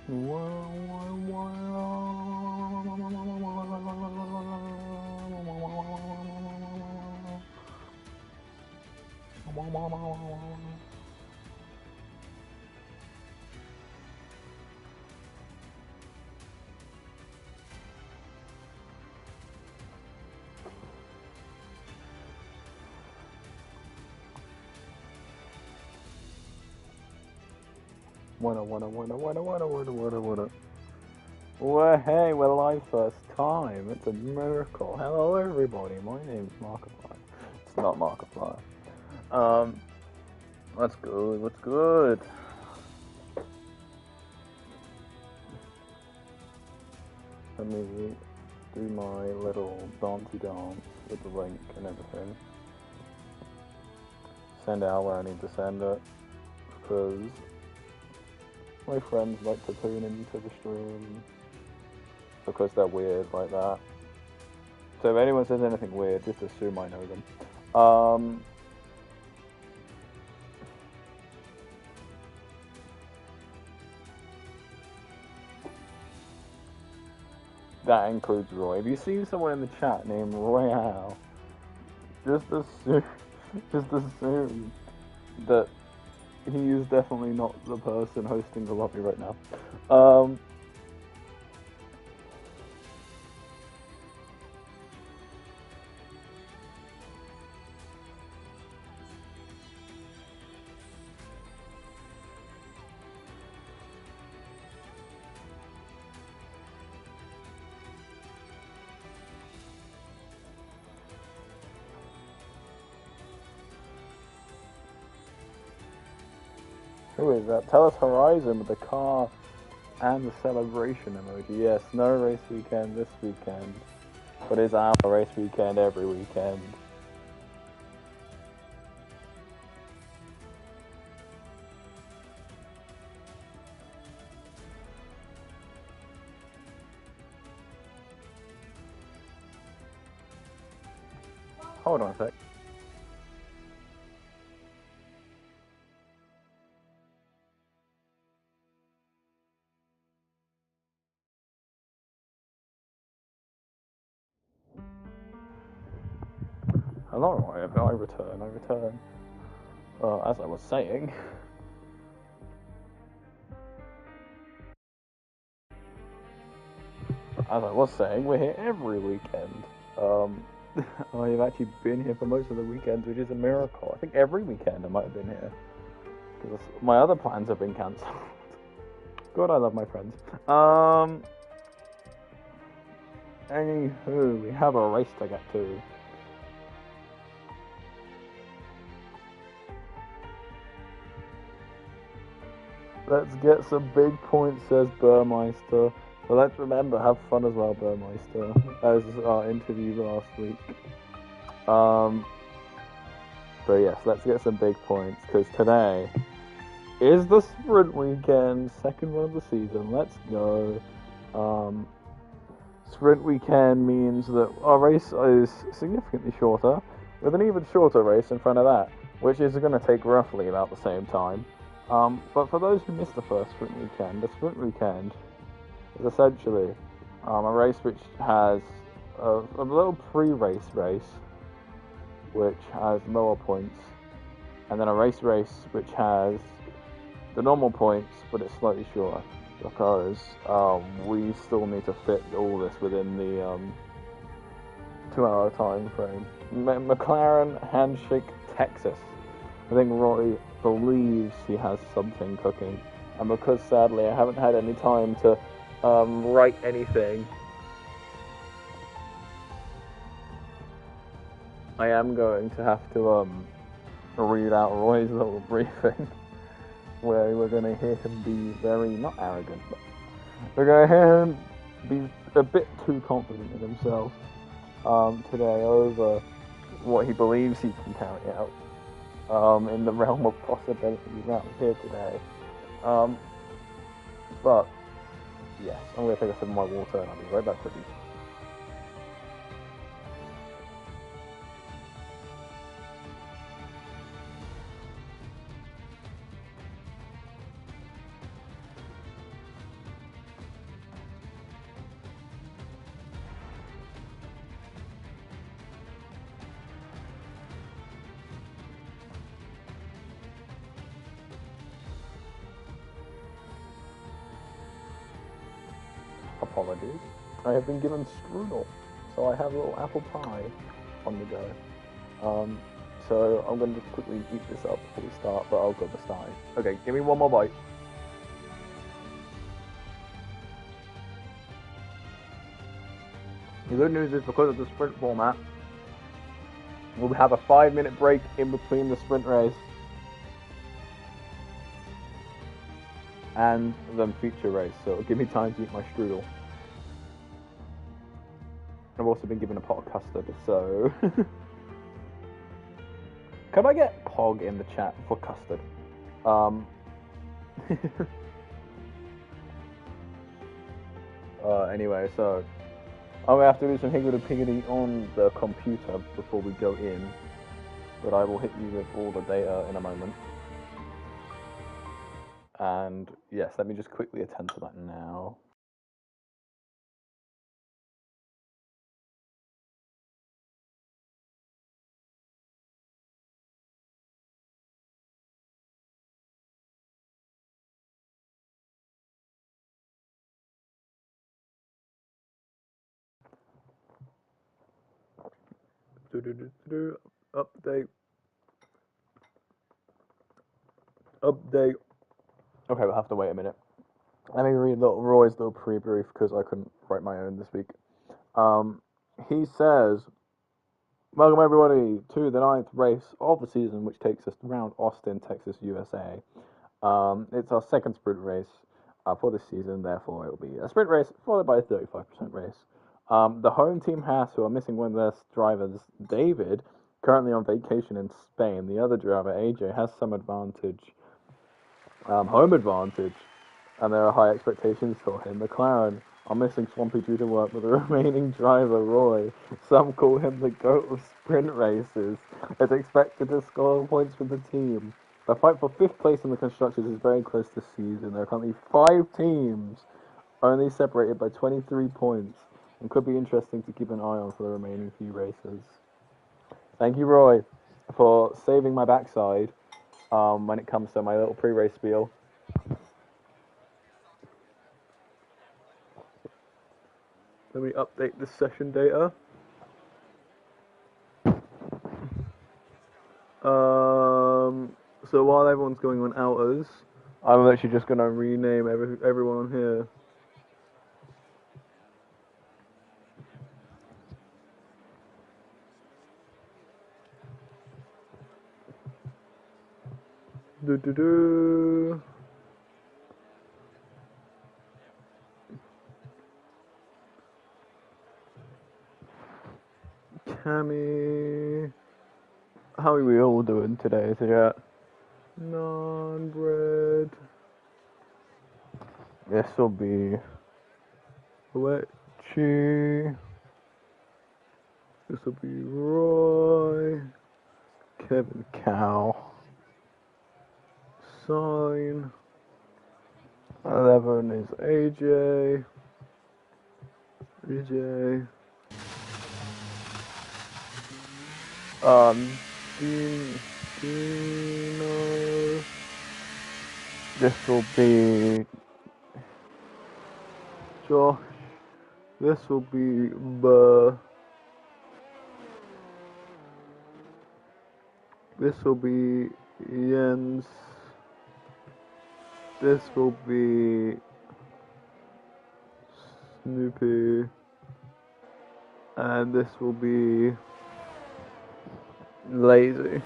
Well, hey, we're live first time. It's a miracle. Hello, everybody. My name's Markiplier. It's not Markiplier. What's good? What's good? Let me do my little dancey dance with the link and everything. Send it out where I need to send it, because my friends like to tune into the stream because they're weird like that. So if anyone says anything weird, just assume I know them. That includes Roy. If you see someone in the chat named Royale, just assume that he is definitely not the person hosting the lobby right now. Who is that? Tell us Horizon with the car and the celebration emoji. Yes, no race weekend this weekend, but it's our race weekend every weekend. Hold on a sec. Hello, I return. As I was saying, we're here every weekend. I've actually been here for most of the weekends, which is a miracle. I think every weekend I might have been here, because my other plans have been cancelled. God, I love my friends. Anywho, we have a race to get to. Let's get some big points, says Burmeister. But let's remember, have fun as well, Burmeister, as our interview last week. But yes, let's get some big points, because today is the sprint weekend, second one of the season. Let's go. Sprint weekend means that our race is significantly shorter, with an even shorter race in front of that, which is going to take roughly about the same time. But for those who missed the first sprint weekend, the sprint weekend is essentially a race which has a little pre-race race, which has lower points, and then a race which has the normal points, but it's slightly shorter, because we still need to fit all this within the 2-hour time frame. McLaren Handshake Texas. I think Roy believes he has something cooking, and because sadly I haven't had any time to write anything, I am going to have to read out Roy's little briefing, where we're going to hear him be very, not arrogant, but we're going to hear him be a bit too confident in himself today over what he believes he can carry out in the realm of possibilities out here today. But yes, I'm going to take a sip of my water and I'll be right back with you. apologies. I have been given strudel, so I have a little apple pie on the go. So I'm going to quickly eat this up before we start, but I'll go the start. Okay, give me one more bite. The good news is because of the sprint format, we'll have a 5-minute break in between the sprint race and the feature race, so it'll give me time to eat my strudel. I've also been given a pot of custard, so... Could I get Pog in the chat for custard? Anyway, so... I'm going to have to do some higgity-piggity on the computer before we go in, but I will hit you with all the data in a moment. And yes, let me just quickly attend to that now. Update. Update. Okay, we'll have to wait a minute. Let me read Roy's little pre-brief because I couldn't write my own this week. He says, welcome everybody to the 9th race of the season, which takes us around Austin, Texas, USA. It's our second sprint race for this season, therefore it will be a sprint race followed by a 35% race. The home team who are missing one of their drivers, David, currently on vacation in Spain. The other driver, AJ, has some advantage, home advantage, and there are high expectations for him. McLaren are missing Swampy due to work with the remaining driver, Roy. Some call him the GOAT of sprint races. It's expected to score points for the team. The fight for 5th place in the Constructors is very close this season. There are currently 5 teams, only separated by 23 points, and could be interesting to keep an eye on for the remaining few races. Thank you, Roy, for saving my backside when it comes to my little pre-race spiel. Let me update the session data. So while everyone's going on outers, I'm actually just going to rename everyone on here. Cammy. How are we all doing today, chat? Non-bread. This will be Wetchy. This will be Roy. Kevin Cow. Sign. 11 is AJ. AJ. Dino. This will be Josh. This will be Burr. This will be Jens. This will be Snoopy. And this will be Lazy.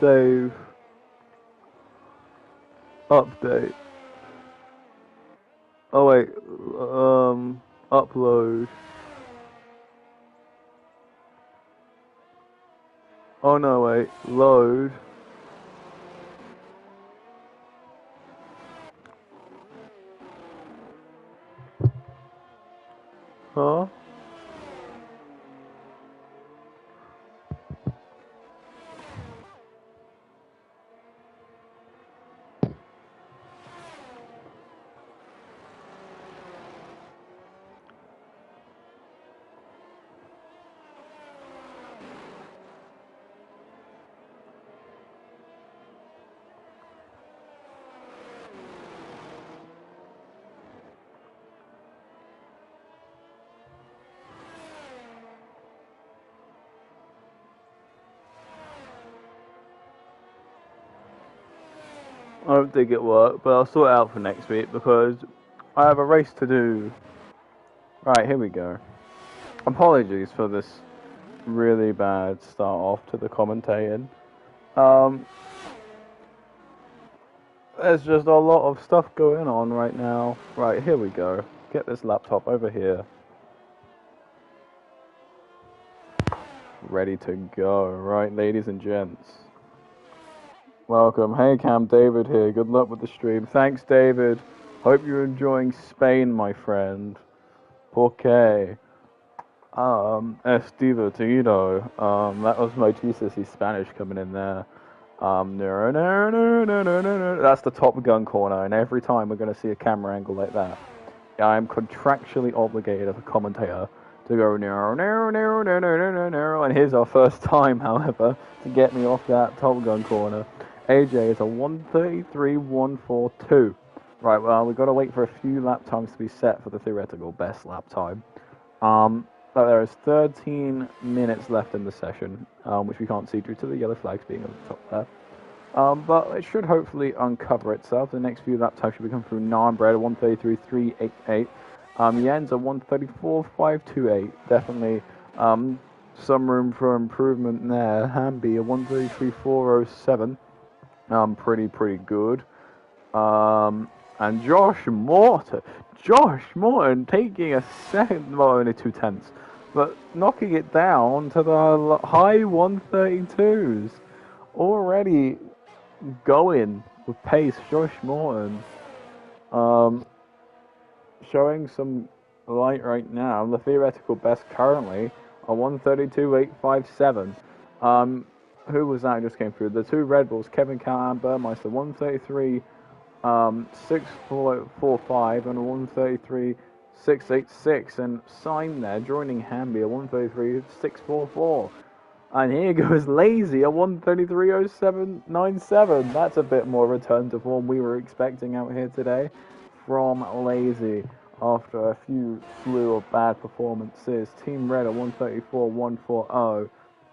Save. Update. Oh wait, upload. Oh no, wait, load. Huh? I don't think it worked, but I'll sort it out for next week because I have a race to do. Right, here we go. Apologies for this really bad start off to the commentating. There's just a lot of stuff going on right now. Right, here we go. Get this laptop over here. Ready to go. Right, ladies and gents. Welcome. Hey, Cam, David here. Good luck with the stream. Thanks, David. Hope you're enjoying Spain, my friend. Porque. Es divertido. That was my GCSE Spanish coming in there. That's the Top Gun corner, and every time we're going to see a camera angle like that, I am contractually obligated as a commentator to go and here's our first time, however, to get me off that Top Gun corner. AJ is a 1:33.142. Right, well, we've got to wait for a few lap times to be set for the theoretical best lap time. But there is 13 minutes left in the session, which we can't see due to the yellow flags being at the top there. But it should hopefully uncover itself. The next few lap times should be coming through Narnbread at 1:33.388. Jens at 1:34.528. Definitely some room for improvement there. Hamby at 1:33.407. Pretty good. And Josh Morton taking a second, well, only 2/10, but knocking it down to the high 1:32s. Already going with pace, Josh Morton. Showing some light right now. The theoretical best currently are 1:32.857. Who was that who just came through? The two Red Bulls, Kevin Cal and Burmeister, 1:33.645 and 1:33.686, and Sign there joining Hamby at 1:33.644. And here goes Lazy at 1:33.0797. That's a bit more return to form we were expecting out here today from Lazy after a few slew of bad performances. Team Red at 1:34.140.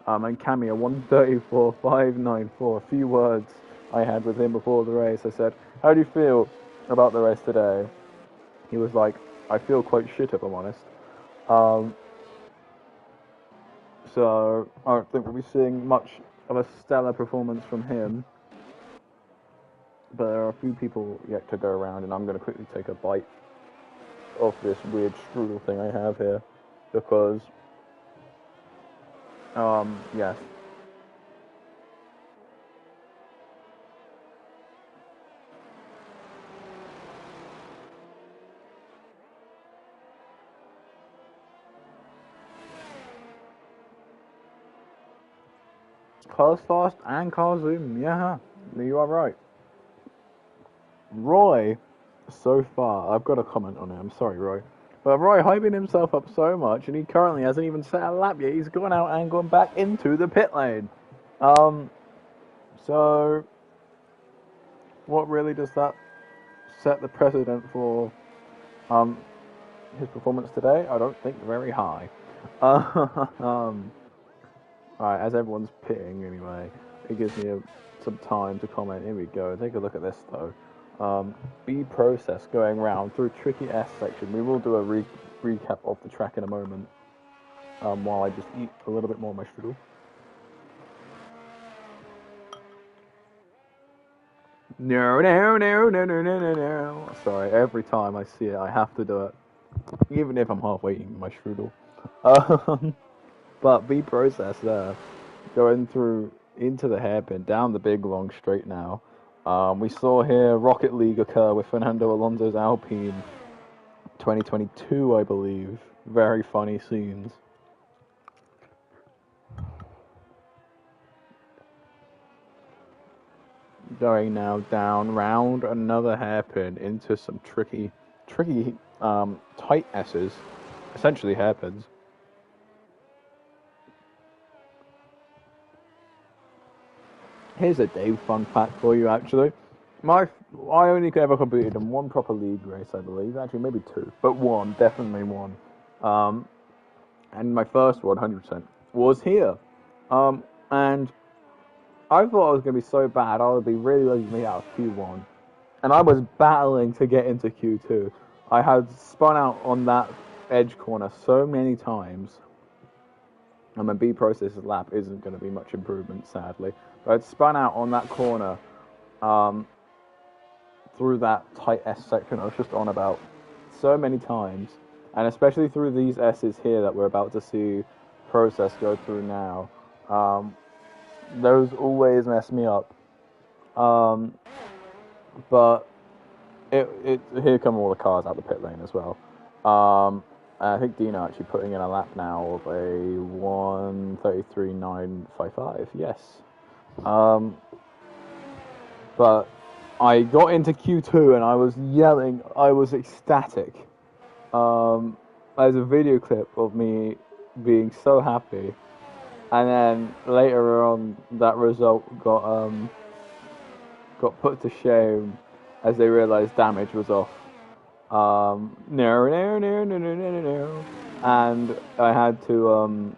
And Cammy at 1:34.594. A few words I had with him before the race. I said, how do you feel about the race today? He was like, I feel quite shit if I'm honest. So I don't think we'll be seeing much of a stellar performance from him. But there are a few people yet to go around, and I'm going to quickly take a bite of this weird strudel thing I have here. Because, yes. Cars fast and car zoom, yeah, you are right. Roy, so far, I've got a comment on it, I'm sorry, Roy. But Roy hyping himself up so much, and he currently hasn't even set a lap yet. He's gone out and gone back into the pit lane. So, what really does that set the precedent for his performance today? I don't think very high. Alright, as everyone's pitting anyway, it gives me some time to comment. Here we go. Take a look at this though. B process going round through tricky S section. We will do a recap of the track in a moment. While I just eat a little bit more of my strudel. No. Sorry, every time I see it, I have to do it. Even if I'm halfway eating my strudel. But B process there, going through into the hairpin, down the big long straight now. We saw here Rocket League occur with Fernando Alonso's Alpine 2022, I believe. Very funny scenes. Going now down, round another hairpin into some tricky, tight S's, essentially hairpins. Here's a Dave fun fact for you, actually. I only ever competed in one proper league race, I believe. Actually, maybe two, but one, definitely one. And my first 100% was here. And I thought I was going to be so bad, I would be really lucky to make out of Q1. And I was battling to get into Q2. I had spun out on that edge corner so many times. And my B processor's lap isn't going to be much improvement, sadly. But I'd spun out on that corner through that tight S section I was just on about so many times. And especially through these S's here that we're about to see process go through now. Those always mess me up. But here come all the cars out the pit lane as well. I think Dino actually putting in a lap now of a 1:33.955. Yes. But I got into Q2 and I was yelling. I was ecstatic. There's a video clip of me being so happy, and then later on that result got put to shame as they realised damage was off. No, and I had to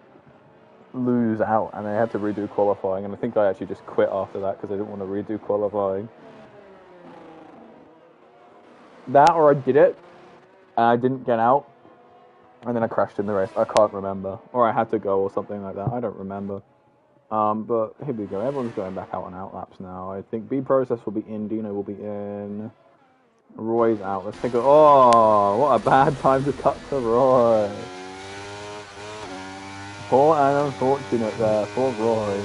lose out, and I had to redo qualifying, and I think I actually just quit after that because I didn't want to redo qualifying. That, or I did it, and I didn't get out, and then I crashed in the race. I can't remember, or I had to go or something like that. I don't remember. But here we go. Everyone's going back out on out laps now. I think B process will be in. Dino will be in. Roy's out. Let's take a... Oh, what a bad time to cut to Roy. Poor and unfortunate there. Poor Roy.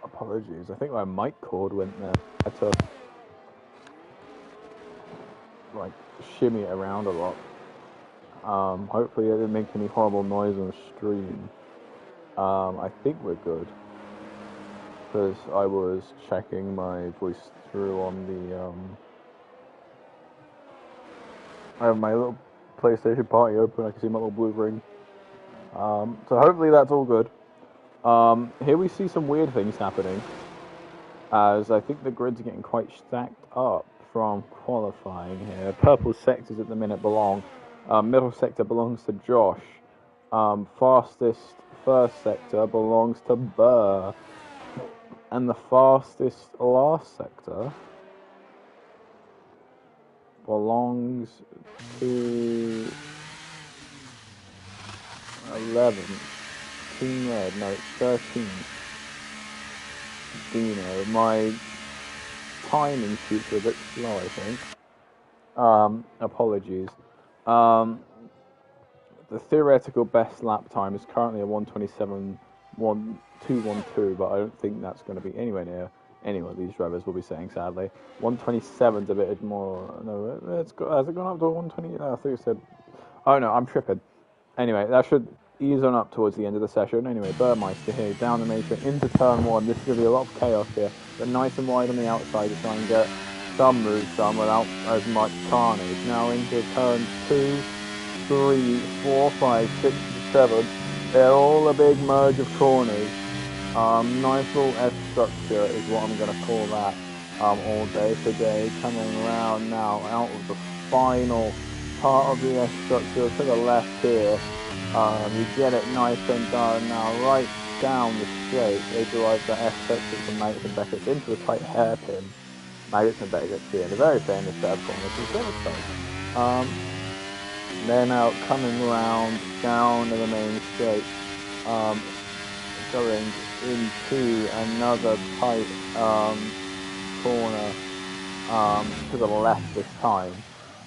Apologies. I think my mic cord went there. I had to like shimmy it around a lot. Hopefully it didn't make any horrible noise on the stream. I think we're good. Because I was checking my voice through on the I have my little PlayStation party open. I can see my little blue ring. So hopefully that's all good. Here we see some weird things happening, as I think the grids are getting quite stacked up from qualifying here. Purple sectors at the minute belong. Middle sector belongs to Josh. Fastest first sector belongs to Burr. And the fastest last sector belongs to 11. Team Red, no, it's 13. Dino. My timing shoots are a bit slow, I think. Apologies. The theoretical best lap time is currently a 1:27.212, but I don't think that's going to be anywhere near any of these drivers will be saying, sadly. 1:27's a bit more. No, has it gone up to 1:20? I thought you said. Oh no, I'm tripping. Anyway, that should ease on up towards the end of the session. Anyway, Burmeister here, down the matrix, into turn 1. This is going to be a lot of chaos here, but nice and wide on the outside to try and get some moves done without as much carnage. Now into turn 2, 3, 4, 5, 6, 7. They're all a big merge of corners. Nice little S structure is what I'm going to call that. all day today. Coming around now out of the final part of the S structure to the left here. You get it nice and done now, right down the straight. They drive the S section from Maggots and Beckett's into a tight hairpin. Maggots and Beckett's being a very famous bad corner to Silverstone. They're now coming around down to the main straight, going into another tight corner to the left this time.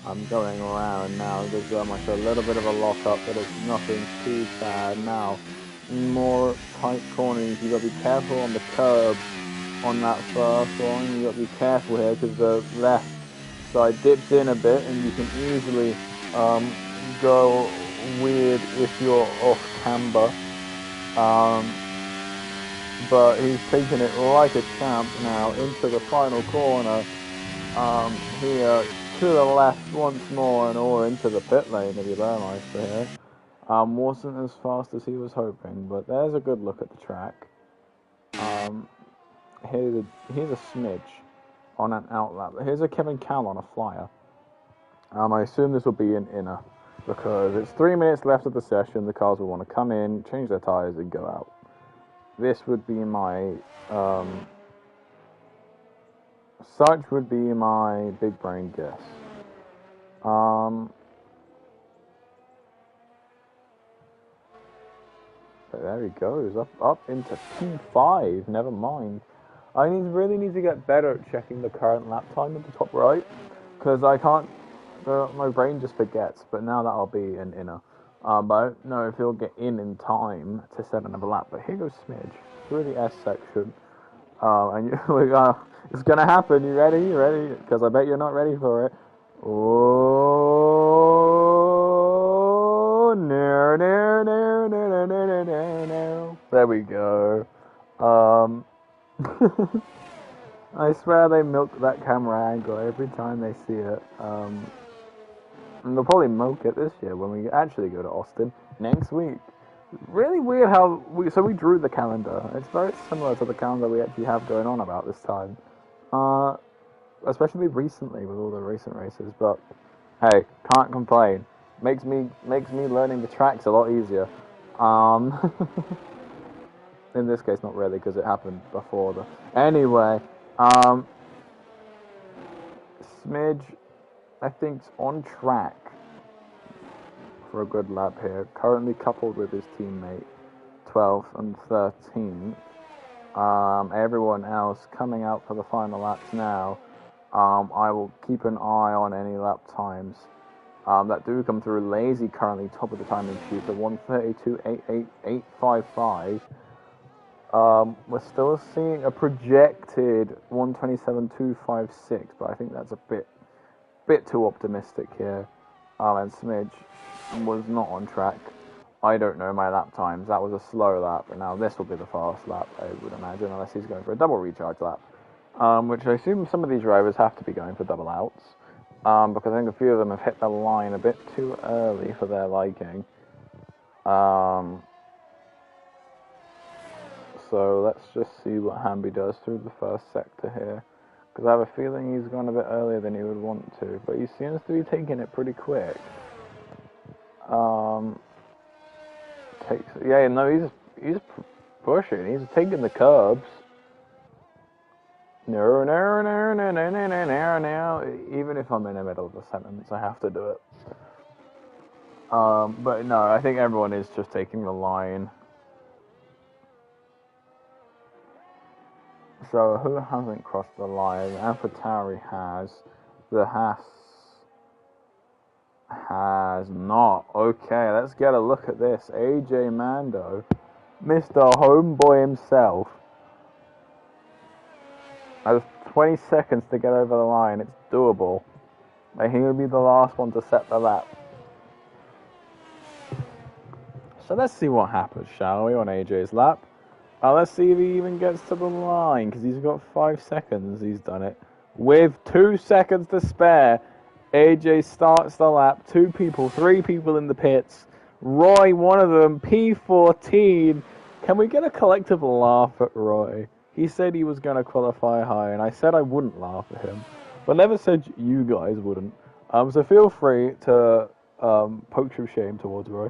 I'm going around now. There's almost a little bit of a lock up, but it's nothing too bad now. More tight corners. You gotta be careful on the curb on that first one. You gotta be careful here because the left side dips in a bit, and you can easily go weird if you're off camber. But he's taking it like a champ now into the final corner. Here to the left once more and or into the pit lane if you don't like here. Wasn't as fast as he was hoping, but there's a good look at the track. Here's a smidge on an outlap. Here's a Kevin Cal on a flyer. I assume this will be an inner because it's 3 minutes left of the session. The cars will want to come in, change their tires, and go out. This would be my such would be my big brain guess. But there he goes, up into P5. Never mind. I really need to get better at checking the current lap time at the top right, because I can't. My brain just forgets. But now that'll be an inner. But I don't know if he'll get in time to set another lap. But here goes Smidge through the S section. And it's gonna happen. You ready? You ready? Because I bet you're not ready for it. Oh, no. There we go. I swear they milk that camera angle every time they see it. And they'll probably milk it this year when we actually go to Austin next week. Really weird how we drew the calendar. It's very similar to the calendar we actually have going on about this time. Especially recently with all the recent races, but hey, can't complain. Makes me learning the tracks a lot easier. In this case, not really, because it happened before the. Anyway, Smidge, I think's on track for a good lap here. Currently coupled with his teammate, 12th and 13th. Everyone else coming out for the final laps now. I will keep an eye on any lap times that do come through. Lazy currently top of the timing sheet at 1:32.88855. We're still seeing a projected 1:27.256, but I think that's a bit too optimistic here. And Smidge was not on track. I don't know my lap times. That was a slow lap, and now this will be the fast lap, I would imagine, unless he's going for a double recharge lap. Which I assume some of these drivers have to be going for double outs. Because I think a few of them have hit the line a bit too early for their liking. So let's just see what Hamby does through the first sector here. Because I have a feeling he's gone a bit earlier than he would want to. But he seems to be taking it pretty quick. He's pushing. He's taking the curbs. No. Even if I'm in the middle of the sentence, I have to do it. But no, I think everyone is just taking the line. So who hasn't crossed the line? AlphaTauri has. The Haas has not. Okay, let's get a look at this. AJ Mando, Mr. Homeboy himself, has 20 seconds to get over the line. It's doable. I think he'll be the last one to set the lap. So let's see what happens, shall we, on AJ's lap. Let's see if he even gets to the line, because he's got 5 seconds. He's done it. With 2 seconds to spare, AJ starts the lap. 3 people in the pits. Roy, one of them, P14. Can we get a collective laugh at Roy? He said he was going to qualify high, and I said I wouldn't laugh at him, but never said you guys wouldn't. So feel free to poke some shame towards Roy.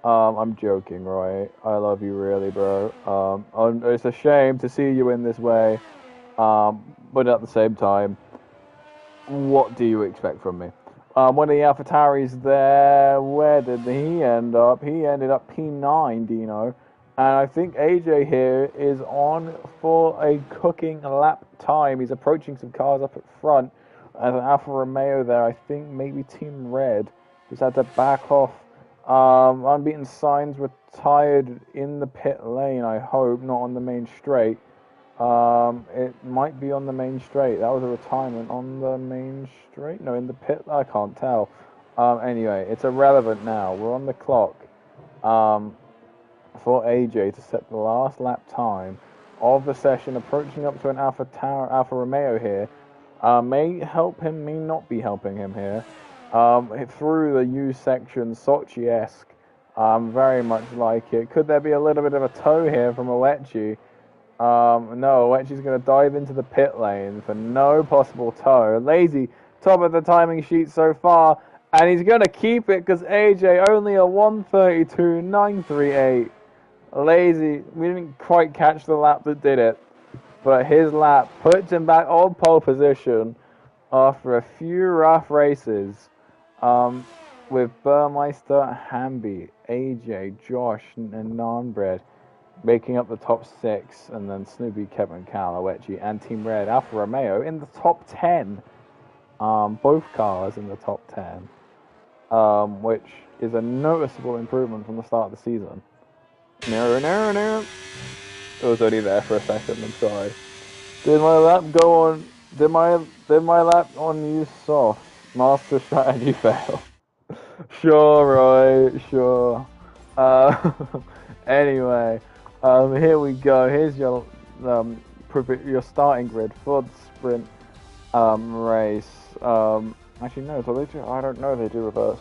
I'm joking, Roy. I love you really, bro. It's a shame to see you in this way, but at the same time, what do you expect from me? One of the AlphaTauris there, where did he end up? He ended up P9, Dino. And I think AJ here is on for a cooking lap time. He's approaching some cars up at front. As an Alfa Romeo there, I think maybe Team Red just had to back off. Unbeaten Signs retired in the pit lane, I hope, not on the main straight. It might be on the main straight. That was a retirement on the main straight? No, in the pit? I can't tell. Anyway, it's irrelevant now. We're on the clock for AJ to set the last lap time of the session, approaching up to an Alfa Romeo here. May help him, may not be helping him here. Through the U section, Sochi-esque. Very much like it. Could there be a little bit of a tow here from Oechi? No, Oechi's going to dive into the pit lane for no possible tow. Lazy, top of the timing sheet so far, and he's going to keep it because AJ only a 1:32.938. Lazy, we didn't quite catch the lap that did it, but his lap puts him back on pole position after a few rough races. With Burmeister, Hamby, AJ, Josh, and Nanbread making up the top 6, and then Snoopy, Kevin, Cal, Oechi, and Team Red, Alfa Romeo in the top 10. Both cars in the top 10, which is a noticeable improvement from the start of the season. No. It was only there for a second. I'm sorry. Did my lap go on? Did my lap on use soft? Master strategy fail. Sure, Roy. Sure. Anyway. Here we go. Here's your starting grid for the sprint race. Actually, no. So they do, I don't know if they do reverse.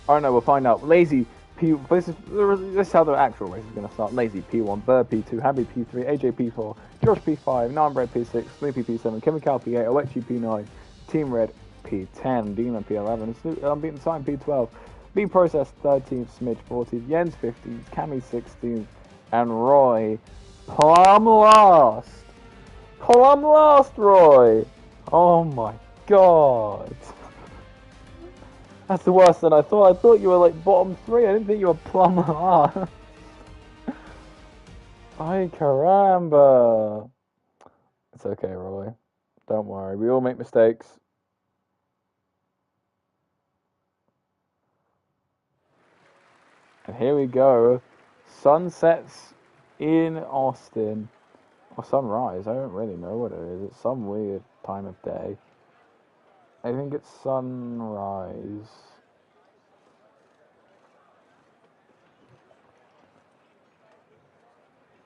I don't know. We'll find out. Lazy P. This is how the actual race is going to start. Lazy P1, Bird P2, Happy P3, AJ P4, Josh P5, Nanbread P6, Sleepy P7, Kevin Cal P8, Oechi P9, Team Red P10, Dino P11, Unbeaten Sign P12, B Process 13th, Smidge 14th, Jens 15th, Cammy 16th, and Roy plumb last. Plumb last, Roy. Oh my god. That's worse than I thought. I thought you were like bottom 3. I didn't think you were plumb last. Ay caramba. It's okay, Roy. Don't worry. We all make mistakes. And here we go. Sunsets in Austin. Or sunrise. I don't really know what it is. It's some weird time of day. I think it's sunrise.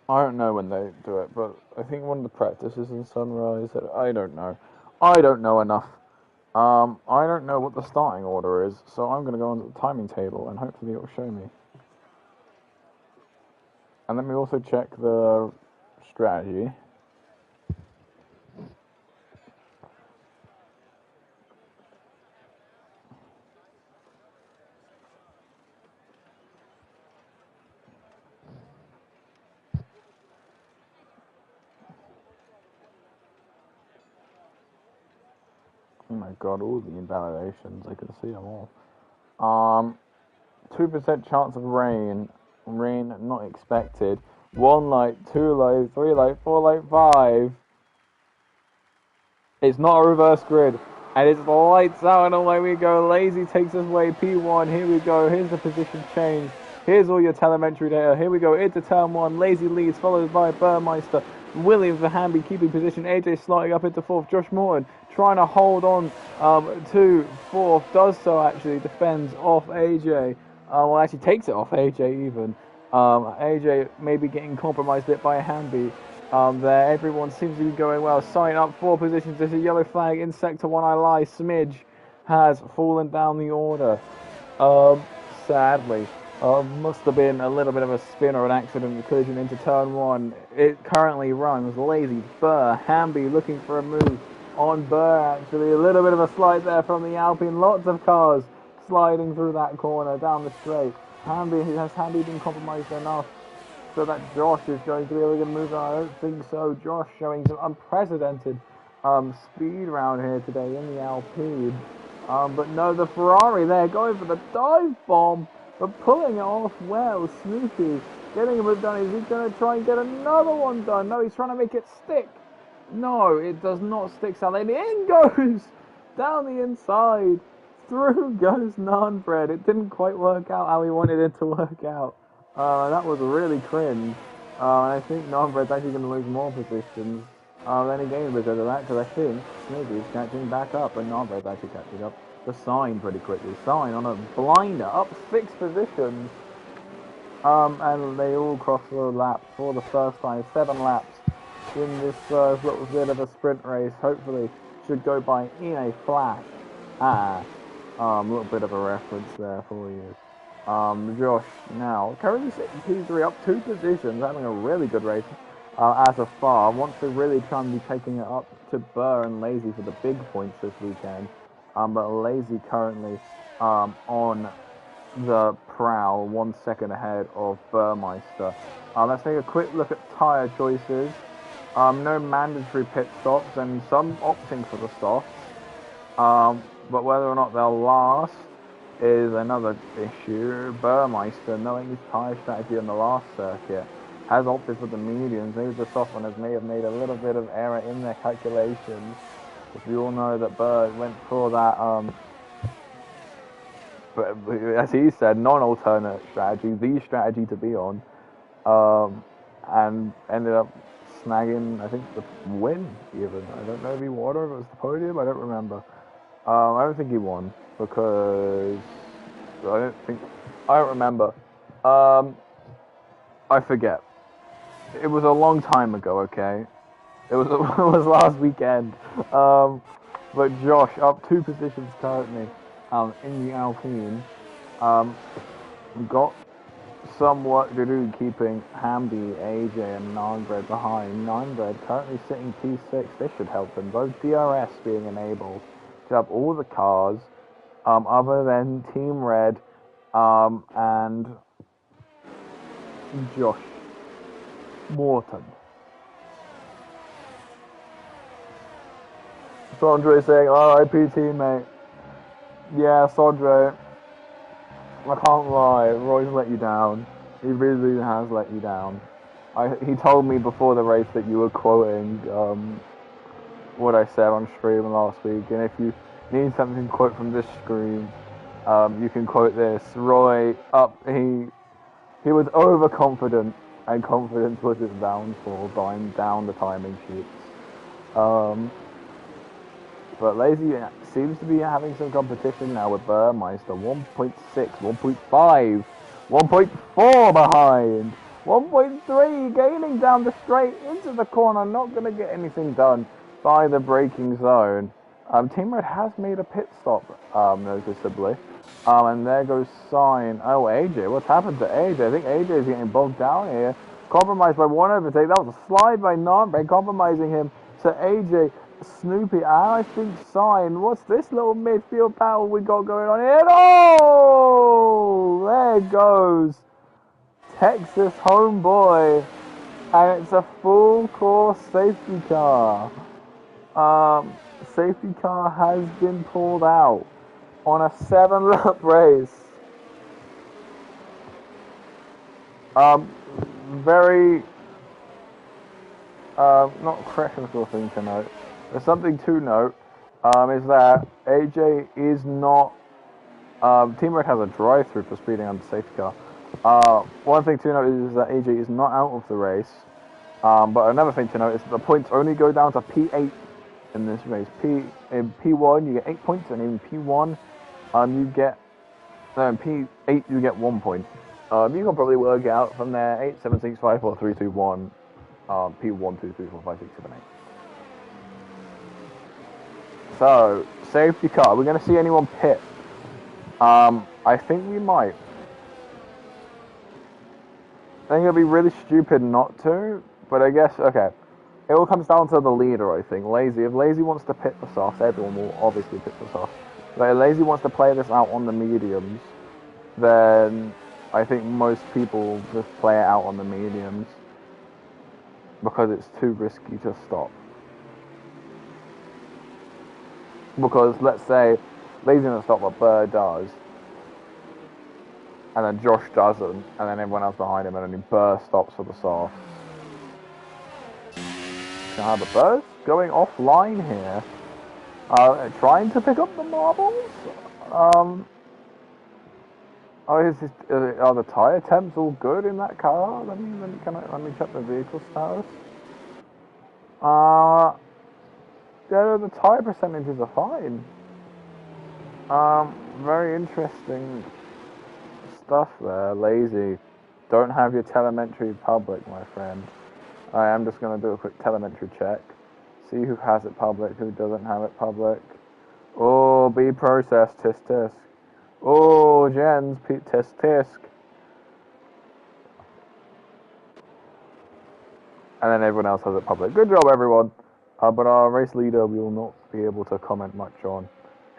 I don't know when they do it, but I think one of the practices in sunrise. I don't know. I don't know enough. I don't know what the starting order is, so I'm going to go onto the timing table and hopefully it will show me. And let me also check the strategy. Oh my god, all the invalidations, I can see them all. 2% chance of rain. Rain not expected. 1 light, 2 light, 3 light, 4 light, 5. It's not a reverse grid. And it's lights out and away we go. Lazy takes us away. P1, here we go. Here's the position change. Here's all your telemetry data. Here we go into turn 1. Lazy leads, followed by Burmeister. William Verhamby keeping position. AJ sliding up into 4th. Josh Morton trying to hold on to 4th. Does so actually. Defends off AJ. Well, actually takes it off AJ even. AJ maybe getting compromised a bit by Hamby. There, everyone seems to be going well. Sign up 4 positions. There's a yellow flag in sector 1. I lie. Smidge has fallen down the order. Sadly. Must have been a little bit of a spin or an accident collision into turn one. It currently runs Lazy, Burr, Hamby looking for a move on Burr actually. A little bit of a slide there from the Alpine. Lots of cars sliding through that corner down the straight. Has Hamby been compromised enough so that Josh is going to be able to move on? I don't think so. Josh showing some unprecedented speed around here today in the Alpine. But no, the Ferrari there going for the dive bomb. But pulling it off well, Snoopy getting a move done. Is he going to try and get another one done? No, he's trying to make it stick. No, it does not stick, Sally. In goes down the inside. Through goes Nanbred. It didn't quite work out how he wanted it to work out. That was really cringe. And I think Nanbred's actually going to lose more positions than he gained because of that. Because I think Snoopy's catching back up, and Nanbred's actually catching up. The Sign pretty quickly. Sign on a blinder, up 6 positions. And they all cross the lap for the first time. 7 laps in this little bit of a sprint race. Hopefully, should go by in a flash. A little bit of a reference there for you. Josh now currently sitting P3 up 2 positions, having a really good race as of far. Wants to really try and be taking it up to Burr and Lazy for the big points this weekend. But Lazy currently on the prowl, 1 second ahead of Burmeister. Let's take a quick look at tyre choices. No mandatory pit stops and some opting for the softs. But whether or not they'll last is another issue. Burmeister, knowing his tyre strategy on the last circuit, has opted for the mediums. Maybe the soft runners may have made a little bit of error in their calculations. Because we all know that Burr went for that, but as he said, non-alternate strategy, the strategy to be on, and ended up snagging, I think, the win, even. I don't know if he won or if it was the podium, I don't remember. I don't think he won, because I don't remember. I forget. It was a long time ago, okay? It was last weekend. But Josh, up 2 positions currently in the Alpine. Got some work to do keeping Hamby, AJ, and Nanbred behind. Nanbred currently sitting P6. This should help him. Both DRS being enabled to have all the cars other than Team Red and Josh Morton. Sondre saying, RIP teammate. Yeah, Sondre. I can't lie, Roy's let you down. He really has let you down. He told me before the race that you were quoting what I said on stream last week, and if you need something to quote from this stream, you can quote this. Roy, he was overconfident, and confidence was his downfall, going down the timing sheets. But Lazy seems to be having some competition now with Burmeister. 1.6, 1.5, 1.4 behind. 1.3 gaining down the straight into the corner. Not going to get anything done by the braking zone. Team Red has made a pit stop, noticeably. And there goes Sign. Oh, AJ. What's happened to AJ? I think AJ is getting bogged down here. Compromised by 1 overtake. That was a slide by Nanbred, compromising him. So AJ, Snoopy, and I think Sign. What's this little midfield battle we got going on here? Oh! There goes Texas homeboy. And it's a full course safety car. Safety car has been pulled out on a 7-lap race. Very not critical thing to note. There's something to note, is that AJ is not, Team Red has a drive-through for speeding on the safety car. One thing to note is that AJ is not out of the race, but another thing to note is that the points only go down to P8 in this race. In P1 you get 8 points, and in P1 in P8 you get 1 point. You can probably work out from there. 8, 7, 6, 5, 4, 3, 2, 1. P1, 2, 3, 4, 5, 6, 7, 8. So, safety car. Are we going to see anyone pit? I think we might. think it'd be really stupid not to, but I guess, okay. It all comes down to the leader, I think. Lazy. If Lazy wants to pit the softs, everyone will obviously pit the softs. But if Lazy wants to play this out on the mediums, then I think most people just play it out on the mediums because it's too risky to stop. Because let's say Lazy's gonna stop what Bird does, and then Josh doesn't, and then everyone else behind him, and only Bird stops for the softs. The Bird's going offline here, trying to pick up the marbles. Are the tyre temps all good in that car? Let me check the vehicle status. Yeah, the tyre percentages are fine. Very interesting stuff there. Lazy. Don't have your telemetry public, my friend. I am just going to do a quick telemetry check. See who has it public, who doesn't have it public. Oh, B process, tisk tisk. Oh, Jens, tisk tisk. And then everyone else has it public. Good job, everyone. But our race leader we will not be able to comment much on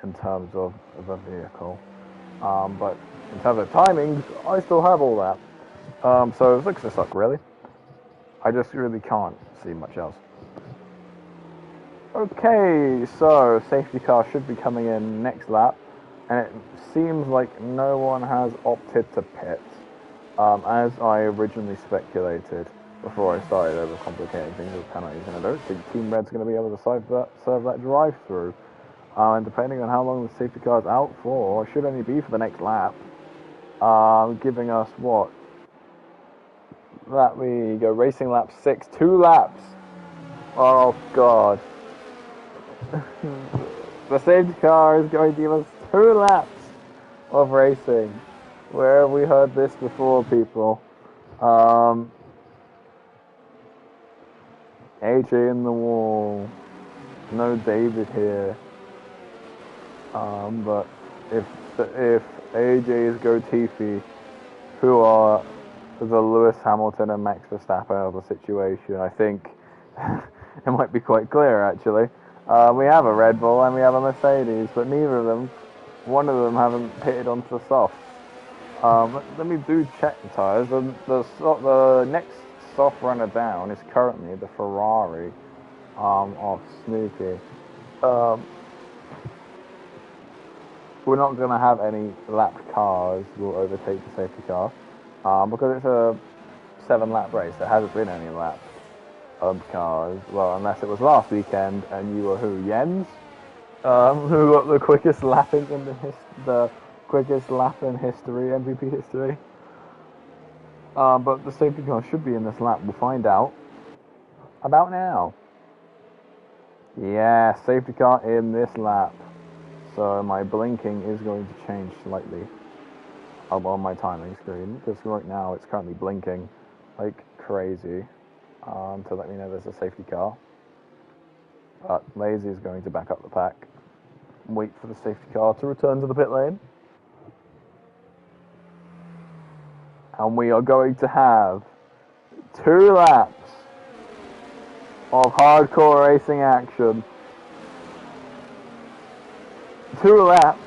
in terms of the vehicle. But in terms of timings, I still have all that. So it looks to suck, really. I just really can't see much else. Okay, so safety car should be coming in next lap, and it seems like no one has opted to pit, as I originally speculated before I started overcomplicating things with penalties, and I don't think Team Red's going to be able to serve that drive-through, and depending on how long the safety car is out for, it should only be for the next lap, giving us what? That we go racing lap 6, 2 laps. Oh god. The safety car is going to give us 2 laps of racing. Where have we heard this before, people? AJ in the wall. No David here. But if AJ is Go Tiffy, who are the Lewis Hamilton and Max Verstappen of the situation, I think it might be quite clear, actually. We have a Red Bull and we have a Mercedes, but one of them haven't pitted onto the softs. Let me do check the tyres. The next soft runner down is currently the Ferrari of Snoopy. We're not going to have any lapped cars will overtake the safety car. Because it's a 7-lap race, there hasn't been any lapped cars. Well, unless it was last weekend, and you were who? Jens, who got the quickest lap in the quickest lap in history, MvP history. But the safety car should be in this lap. We'll find out about now. Yeah, safety car in this lap. So my blinking is going to change slightly on my timing screen, because right now it's currently blinking like crazy to let me know there's a safety car. But Lazy is going to back up the pack and wait for the safety car to return to the pit lane. And we are going to have 2 laps of hardcore racing action. 2 laps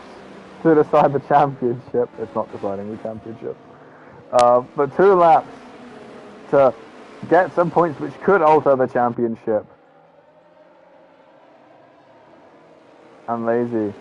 to decide the championship. It's not deciding the championship. But 2 laps to get some points which could alter the championship. And Lazy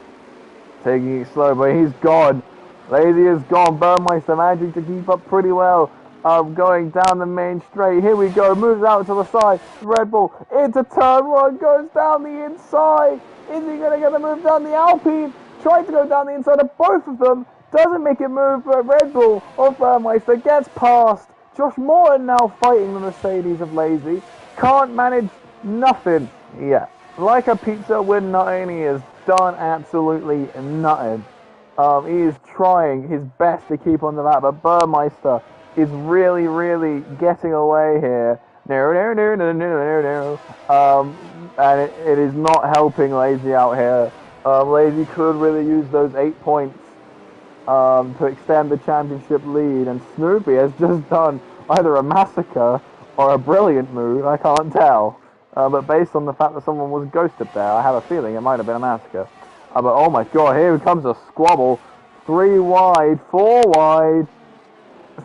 taking it slow, but he's gone. Lazy is gone. Burmeister managing to keep up pretty well. Going down the main straight. Here we go. Moves out to the side. Red Bull into turn 1. Goes down the inside. Is he going to get a move down the Alpine? Tried to go down the inside of both of them. Doesn't make it move, but Red Bull of Burmeister gets past. Josh Morton now fighting the Mercedes of Lazy. Can't manage nothing. Yeah. Like a pizza with nothing. He has done absolutely nothing. He is trying his best to keep on the lap, but Burmeister is really, really getting away here. And it is not helping Lazy out here. Lazy could really use those 8 points to extend the championship lead, and Snoopy has just done either a massacre or a brilliant mood, I can't tell. But based on the fact that someone was ghosted there, I have a feeling it might have been a massacre. But oh my god, here comes a squabble. 3 wide, 4 wide,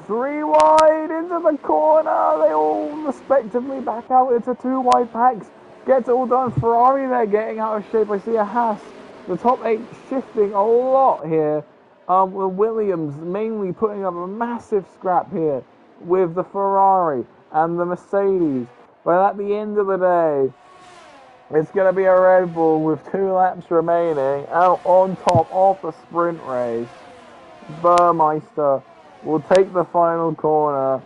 3 wide into the corner. They all respectively back out into 2 wide packs. Gets it all done. Ferrari, they're getting out of shape. I see a Haas. The top 8 shifting a lot here. With Williams mainly putting up a massive scrap here with the Ferrari and the Mercedes. But at the end of the day, it's going to be a Red Bull with 2 laps remaining out on top of the sprint race. Burmeister will take the final corner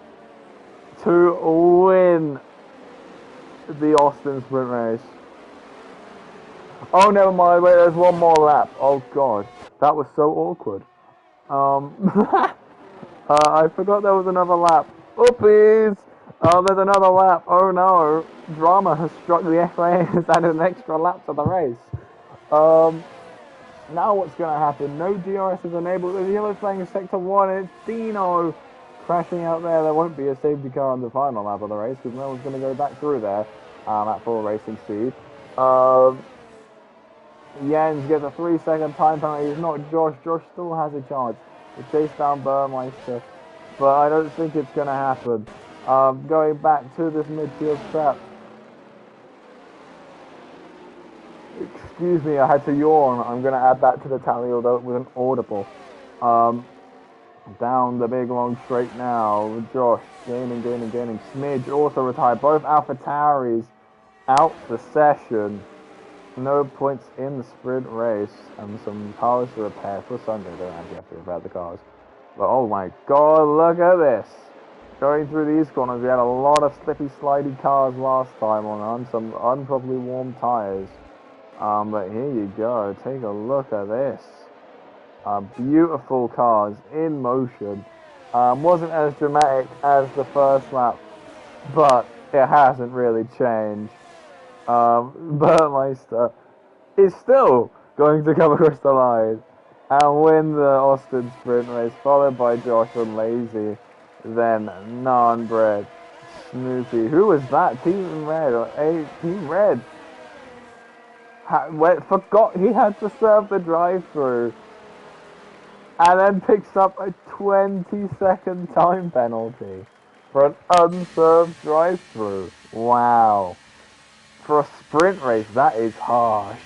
to win the Austin sprint race. Oh, never mind. Wait, there's one more lap. Oh, God. That was so awkward. I forgot there was another lap. Oopies! There's another lap. Oh, no. Drama has struck the FIA and added an extra lap to the race. Now what's going to happen? No DRS is enabled. The yellow flag is sector 1. It's Dino crashing out there. There won't be a safety car on the final lap of the race because no one's going to go back through there at full racing speed. Jens gets a 3-second time penalty. It's not Josh. Josh still has a chance to chase down Burmeister, but I don't think it's going to happen. Going back to this midfield trap. Excuse me, I had to yawn. I'm going to add that to the tally, although it wasn't audible. Down the big long straight now. Josh gaining. Smidge also retired. Both AlphaTauris out the session. No points in the sprint race, and some cars to repair for Sunday. They don't actually have to repair the cars. But oh my god, look at this! Going through these corners, we had a lot of slippy, slidey cars last time on some improperly warm tyres. But here you go, take a look at this. Beautiful cars in motion. Wasn't as dramatic as the first lap, but it hasn't really changed. Burmeister is still going to come across the line and win the Austin sprint race, followed by Josh and Lazy, then Naan-Bread, Snoopy. Who was that? Team Red or Team Red? Forgot he had to serve the drive-through, and then picks up a 20-second time penalty for an unserved drive-through. Wow. For a sprint race, that is harsh.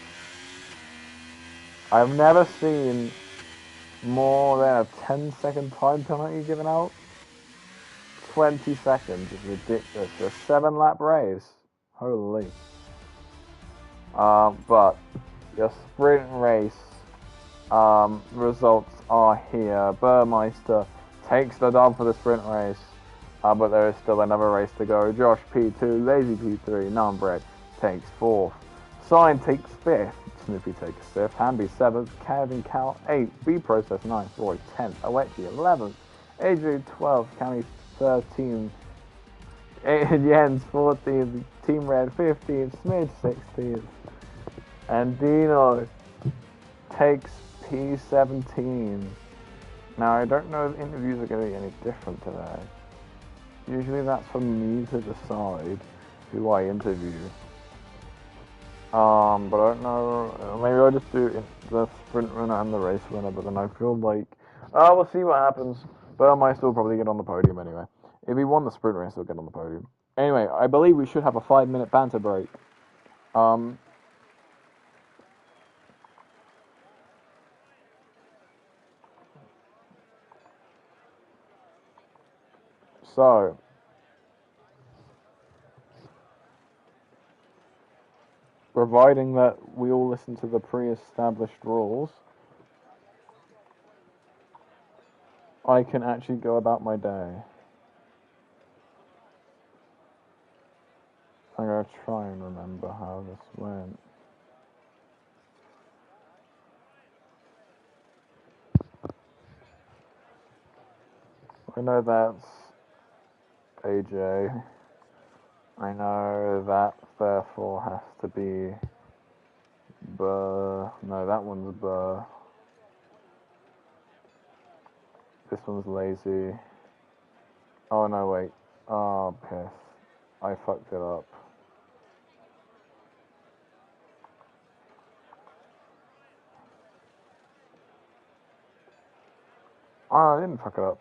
I've never seen more than a 10-second time penalty given out. 20 seconds is ridiculous. For a 7-lap race. Holy. But your sprint race results are here. Burmeister takes the dub for the sprint race. But there is still another race to go. Josh P2, Lazy P3, Naan-Bread takes 4th. Sign takes 5th. Snoopy takes 5th. Hamby 7th. Kevin Cal 8th. B Process 9th. Roy 10th. Awechi 11th. AJ 12th. Cammy 13th. Jens 14th. Team Red 15th. Smidge 16th. And Dino takes P17. Now I don't know if interviews are going to be any different today. Usually that's for me to decide who I interview. But I don't know, maybe I'll just do the sprint runner and the race winner, but then I feel like, we'll see what happens. Burmeister will probably get on the podium anyway. If he won the sprint race, he'll get on the podium. Anyway, I believe we should have a 5-minute banter break. So, providing that we all listen to the pre-established rules, I can actually go about my day. I'm going to try and remember how this went. I know that's AJ. I know that therefore has to be Burr. No, that one's Burr. This one's Lazy. Oh no, wait. Oh, piss. I fucked it up. Oh, I didn't fuck it up.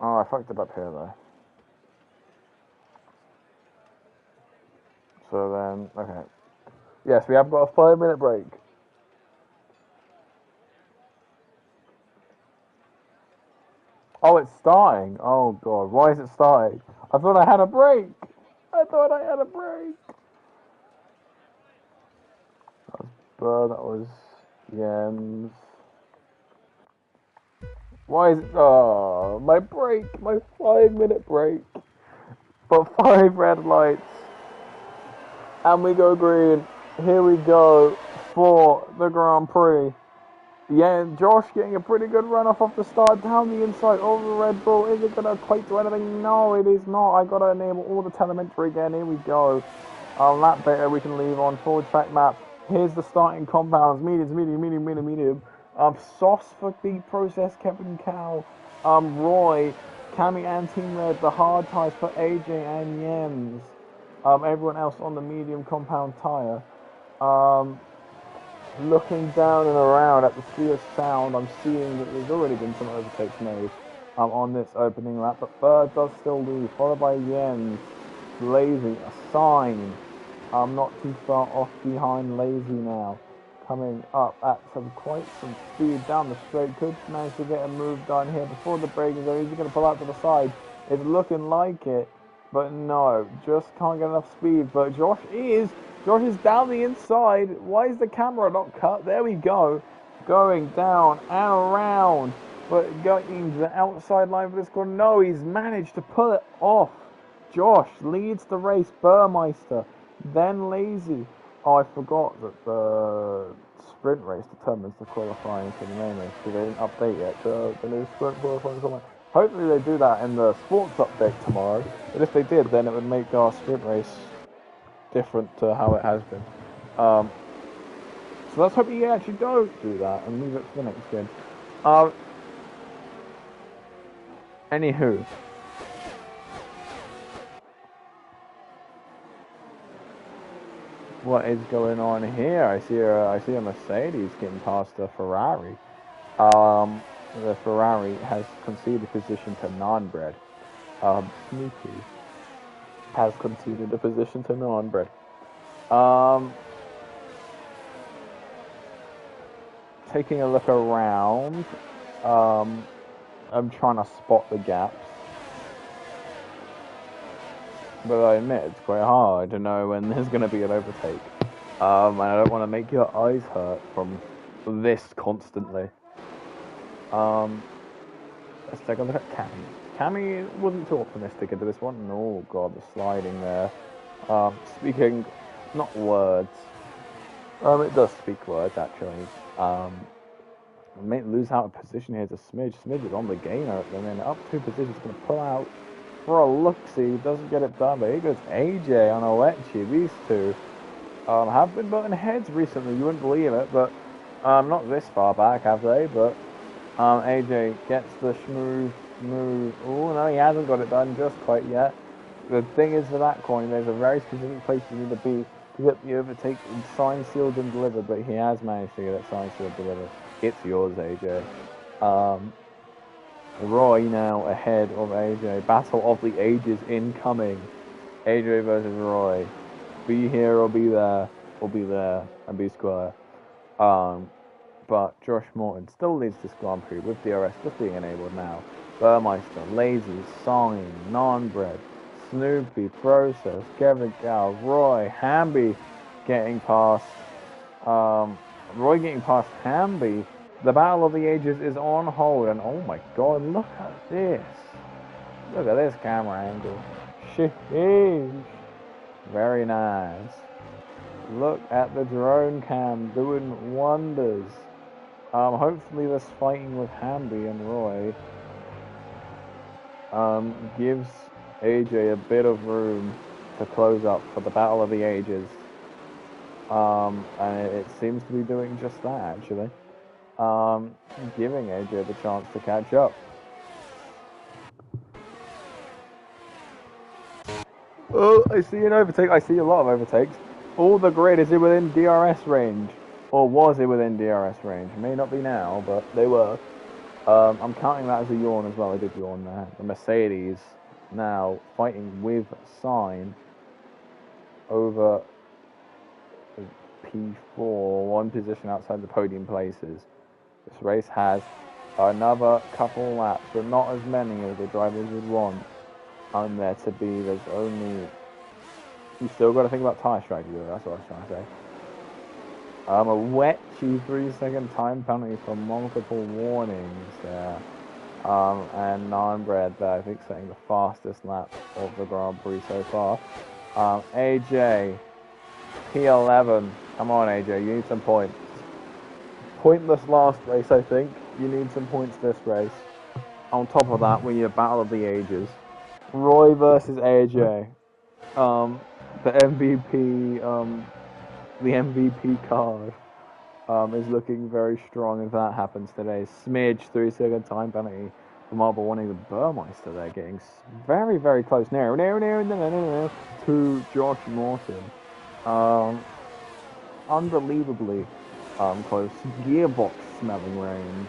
Oh, I fucked it up here though. So then, okay. Yes, we have got a 5-minute break. Oh, it's starting. Oh god, why is it starting? I thought I had a break. I thought I had a break. That was Burr, that was Jens. Why is it? Oh, my break, my 5-minute break. But 5 red lights. And we go green. Here we go for the Grand Prix. Yeah, Josh getting a pretty good run off the start down the inside over the Red Bull. Is it going to quite do anything? No, it is not. I got to enable all the telemetry again. Here we go. Lap beta we can leave on. Forward track map. Here's the starting compounds. Mediums, medium. Softs for the process, Kevin Cow. Roy, Cammy and Team Red. The hard tires for AJ and Jens. Everyone else on the medium compound tire. Looking down and around at the sea of sound, I'm seeing that there's already been some overtakes made on this opening lap, but Bird does still lead, followed by Jens, Lazy, a sign. Not too far off behind Lazy now. Coming up at quite some speed down the straight. Could manage to get a move done here before the break is over. Is he going to pull out to the side? It's looking like it, but no, just can't get enough speed. But Josh is down the inside. Why is the camera not cut? There we go. Going down and around. But going to the outside line for this corner. No, he's managed to pull it off. Josh leads the race. Burmeister. Then Lazy. Oh, I forgot that the sprint race determines the qualifying for the main race. Because they didn't update yet the new sprint qualifying format. Hopefully they do that in the sports update tomorrow. But if they did, then it would make our sprint race different to how it has been. So let's hope you actually don't do that and leave it for the next game. Anywho. What is going on here? I see a Mercedes getting past a Ferrari. The Ferrari has conceded position to non-bread. Sneaky has conceded a position to non-bread. Taking a look around, I'm trying to spot the gaps, but I admit it's quite hard to know when there's going to be an overtake. And I don't want to make your eyes hurt from this constantly. Let's take a look at Cammy. Cammy wasn't too optimistic into this one. Oh god, the sliding there. Speaking, not words. It does speak words actually. May lose out a position here to Smidge. Smidge is on the gainer at the minute. Up 2 positions, going to pull out for a look-see. Doesn't get it done, but here goes AJ on Oechi. These two have been butting heads recently. You wouldn't believe it, but not this far back, have they? But AJ gets the smooth move. Oh no, he hasn't got it done just quite yet. The thing is, for that coin, there's a very specific place you need to be to get the overtake signed, sealed, and delivered. But he has managed to get it signed, sealed, delivered. It's yours, AJ. Roy now ahead of AJ. Battle of the ages incoming. AJ versus Roy. Be here or be there, or be there and be square. But Josh Morton still leads this Grand Prix with DRS just being enabled now. Burmeister, Lazy, Sign, Non-Bread, Snoopy, Process, Kevin Gal, Roy, Hamby getting past. Roy getting past Hamby. The Battle of the Ages is on hold, and oh my god, look at this. Look at this camera angle. Sheesh. Very nice. Look at the drone cam doing wonders. Hopefully this fighting with Hamby and Roy gives AJ a bit of room to close up for the Battle of the Ages. And it seems to be doing just that, actually. Giving AJ the chance to catch up. Oh, I see an overtake. I see a lot of overtakes. All the grid is within DRS range. Or was it within DRS range? May not be now, but they were. I'm counting that as a yawn as well. I did yawn there. The Mercedes now fighting with Sign over P4, one position outside the podium places. This race has another couple laps, but not as many as the drivers would want there to be. There's only... You still got to think about tyre strategy, though. That's what I was trying to say. A wet 3-second time penalty for multiple warnings there. And Nine-Bread there, I think, setting the fastest lap of the Grand Prix so far. AJ, P11. Come on, AJ, you need some points. Pointless last race, I think. You need some points this race. On top of that, we need a battle of the ages. Roy versus AJ. The MVP card is looking very strong if that happens today. Smidge, 3-second time penalty for multiple warning. The Burmeister there getting very, very close now to Josh Morton. Unbelievably close. Gearbox smelling range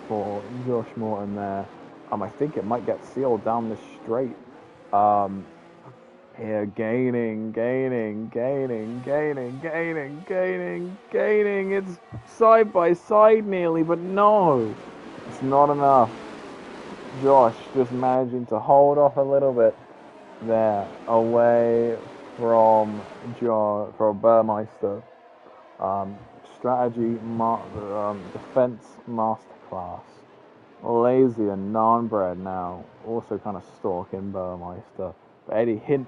for Josh Morton there. I think it might get sealed down the straight. Here, gaining. It's side by side nearly, but no, it's not enough. Josh just managing to hold off a little bit there, away from Burmeister. Strategy, defense masterclass. Lazy and non-bred now, also kind of stalking Burmeister. But any hint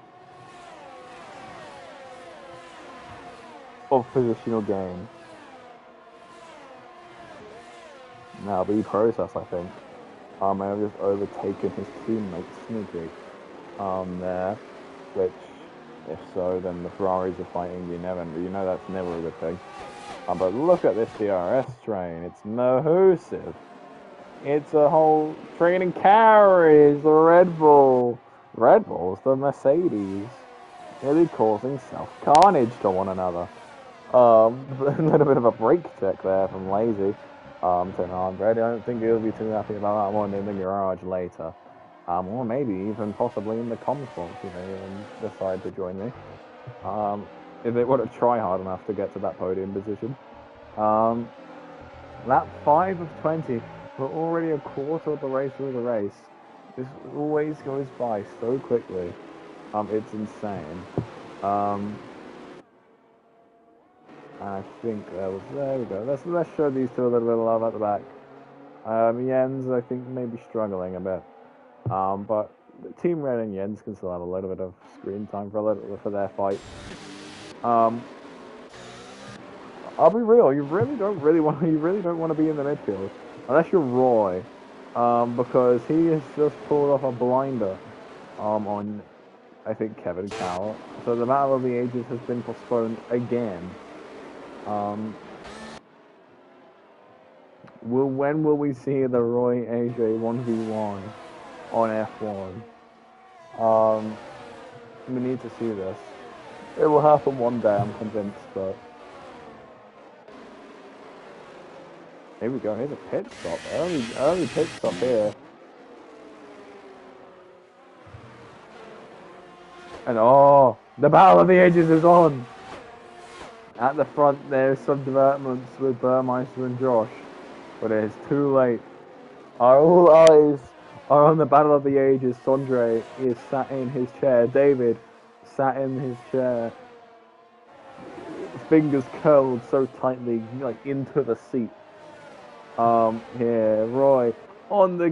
of positional gain. Now the process, I think, may have just overtaken his teammate Sneaky there, which, if so, then the Ferraris are fighting. You know that's never a good thing. But look at this DRS train. It's massive. It's a whole train and carriage. The Red Bull's the Mercedes, really causing self-carnage to one another. A little bit of a brake check there from Lazy to Non-Bread. I don't think he'll be too happy about that one in the garage later. Or maybe even possibly in the comms box, and decide to join me. If they want to try hard enough to get to that podium position. Lap 5 of 20. We're already a quarter of the way through the race. This always goes by so quickly. It's insane. I think there we go. Let's show these two a little bit of love at the back. Jens, I think, may be struggling a bit. But Team Red and Jens can still have a little bit of screen time for their fight. I'll be real. You really don't want to be in the midfield unless you're Roy, because he has just pulled off a blinder on, I think, Kevin Cowell. So the Battle of the Ages has been postponed again. When will we see the Roy AJ 1v1 on F1? We need to see this. It will happen one day, I'm convinced, but... Here we go, here's a pit stop. Early pit stop here. And the Battle of the Ages is on! At the front there's some developments with Burmeister and Josh, but it is too late. All eyes are on the Battle of the Ages. Sondre is sat in his chair. David sat in his chair, fingers curled so tightly, like into the seat. Here, Roy on the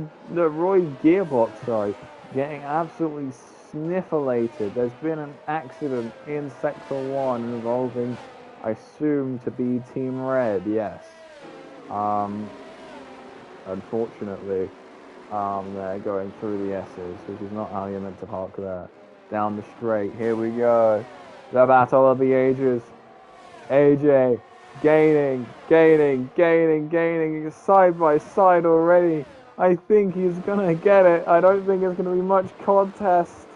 Roy gearbox, getting absolutely snifflated. There's been an accident in Sector 1 involving, I assume to be Team Red, yes. Unfortunately, they're going through the S's, which is not how you're meant to park there. Down the straight, here we go. The Battle of the Ages. AJ gaining, side by side already. I think he's gonna get it. I don't think it's gonna be much contest.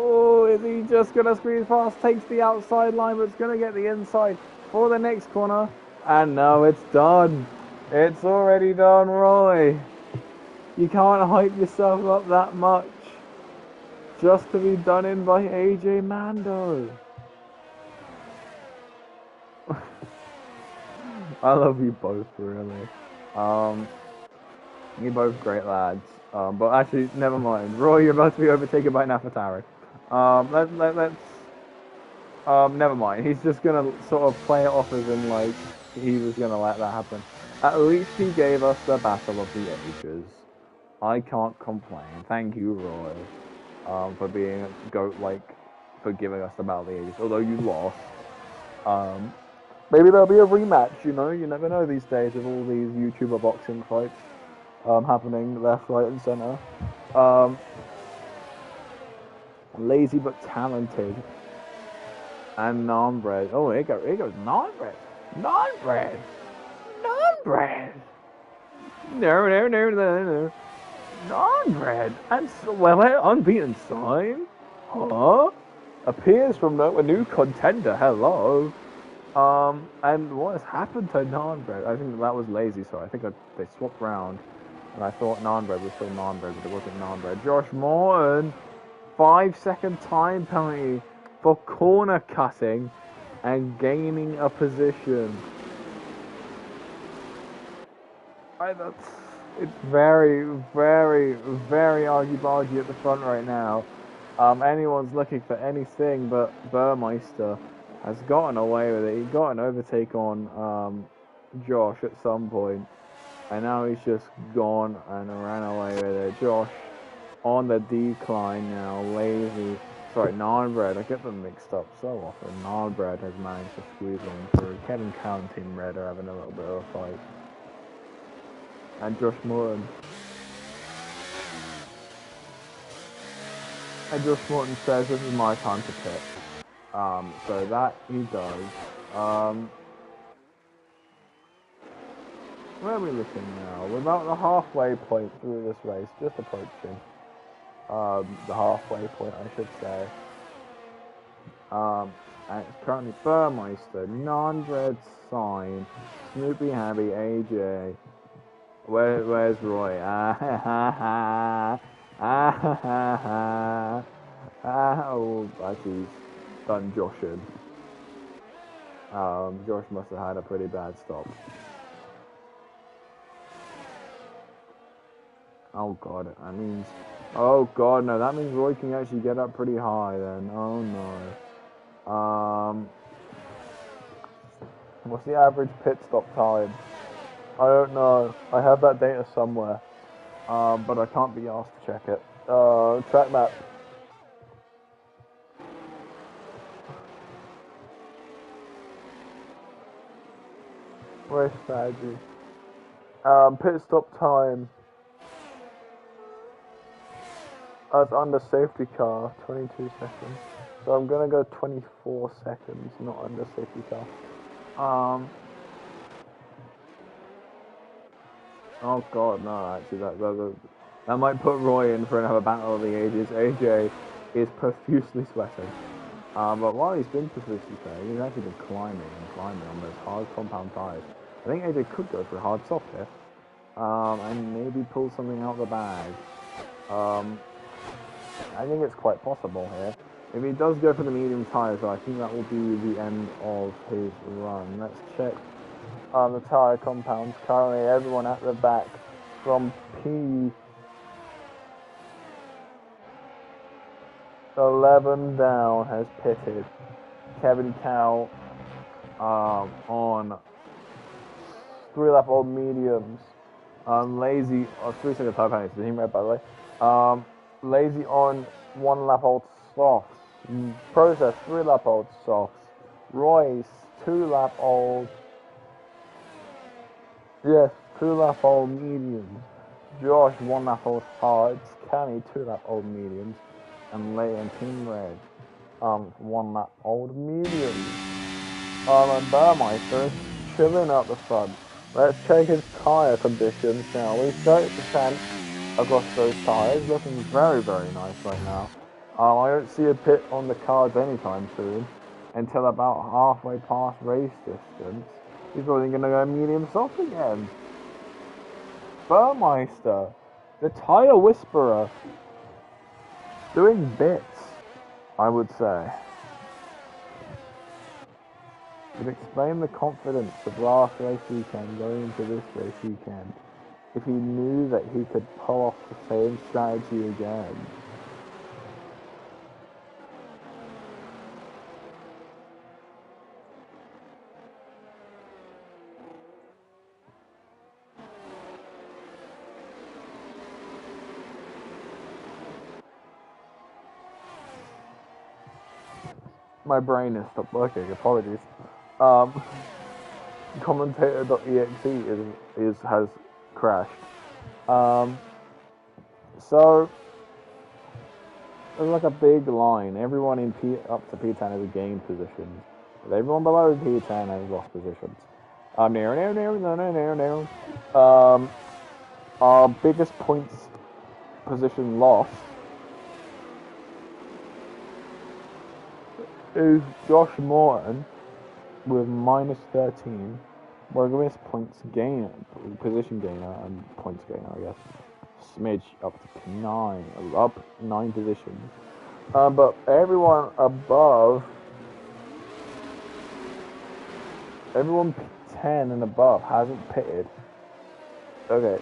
Oh, is he just going to squeeze past? Takes the outside line, but it's going to get the inside for the next corner. And now it's done. It's already done, Roy. You can't hype yourself up that much just to be done in by AJ Mando. I love you both, really. You're both great lads. But actually, never mind. Roy, you're about to be overtaken by Nafatari. Let's. Never mind. He's just gonna sort of play it off as in like he was gonna let that happen. At least he gave us the Battle of the Ages. I can't complain. Thank you, Roy, for being for giving us the Battle of the Ages. Although you lost. Maybe there'll be a rematch. You know, you never know these days with all these YouTuber boxing fights happening left, right, and center. Lazy but talented. And non-bread. Oh, here goes non-bread. Non-bread. Non-bread. No. Non-bread. And so, well, unbeaten sign. Huh? Appears from a new contender. Hello. And what has happened to non-bread? I think that was lazy, so I think they swapped round. And I thought non-bread was still non-bread, but it wasn't non-bread. Josh Morton. 5-second time penalty for corner cutting and gaining a position. It's very, very, very argy-bargy at the front right now. Anyone's looking for anything but Burmeister has gotten away with it. He got an overtake on Josh at some point, and now he's just gone and ran away with it. Josh on the decline now. Lazy. Sorry, non-bread. I get them mixed up so often. Non-bread has managed to squeeze on through. Kevin Cow and Team Red are having a little bit of a fight. And Josh Morton. And Josh Morton says, this is my time to pick. So that he does. Where are we looking now? We're about the halfway point through this race. Just approaching. The halfway point, I should say. And it's currently Burmeister, non-bread sign, Snoopy Happy, AJ. Where's Roy? Oh, actually, he's done Joshing. Josh must have had a pretty bad stop. Oh god, that means... Oh god, no, that means Roy can actually get up pretty high then. Oh no. What's the average pit stop time? I don't know. I have that data somewhere. But I can't be asked to check it. Track map. Race strategy. Pit stop time. That's under safety car, 22 seconds. So I'm gonna go 24 seconds, not under safety car. Oh god, no, actually that might put Roy in for another Battle of the Ages. AJ is profusely sweating. But while he's been profusely sweating, he's actually been climbing on those hard compound tires. I think AJ could go for a hard soft here. And maybe pull something out of the bag. I think it's quite possible here. If he does go for the medium tyres, I think that will be the end of his run. Let's check the tyre compounds. Currently, everyone at the back from P11 down has pitted. Kevin Cow on 3-lap-old mediums. Lazy, 3-second tyre penalty, the team red by the way. Lazy on 1-lap-old softs. Process 3-lap-old softs. Royce 2-lap-old. Yes, 2-lap-old mediums. Josh 1-lap-old hards. Kenny 2-lap-old mediums. And Lay and Team Red 1-lap-old mediums. And Burmeister is chilling up the front. Let's check his tyre conditions now. 30% across those tyres, looking very, very nice right now. I don't see a pit on the cards anytime soon until about halfway past race distance. He's probably going to go medium soft again. Burmeister, the Tire Whisperer, doing bits, I would say. Would explain the confidence of last race weekend going into this race weekend if he knew that he could pull off the same strategy again. My brain has stopped working, apologies. Commentator.exe has crashed. So there's like a big line. Everyone in up to P10 has gained positions. But everyone below P10 has lost positions. Our biggest points position lost is Josh Morton with -13. Biggest points gainer, position gainer, and points gainer, I guess. Smidge up to 9, up 9 positions. But everyone above, everyone P10 and above hasn't pitted. Okay,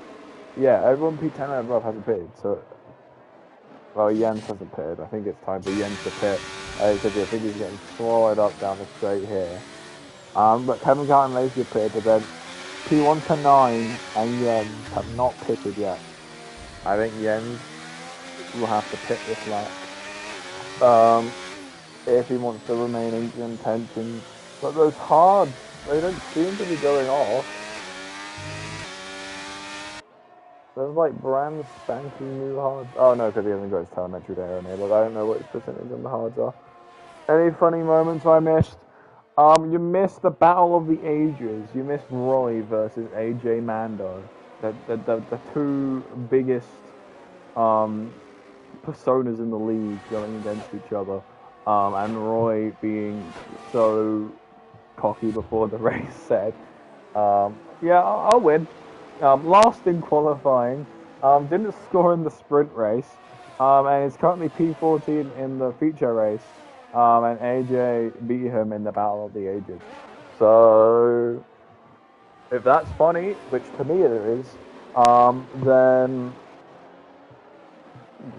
yeah, everyone P10 and above hasn't pitted. So, well, Jens hasn't pitted. I think it's time for Jens to pit. I think he's getting swallowed up down the straight here. But Kevin Carter and Lazy have pitted, but then P1 to 9 and Jens have not pitted yet. I think Jens will have to pit this lap if he wants to remain in contention. But those hards, they don't seem to be going off. There's like brand spanking new hards. Oh no, because he hasn't got his telemetry data enabled. I don't know what his percentage on the hards are. Any funny moments I missed? You missed the Battle of the Ages. You missed Roy versus AJ Mando. The two biggest personas in the league going against each other. And Roy being so cocky before the race said, yeah, I'll win. Last in qualifying. Didn't score in the sprint race. And is currently P14 in the feature race. And AJ beat him in the Battle of the Ages. So, if that's funny, which to me it is, then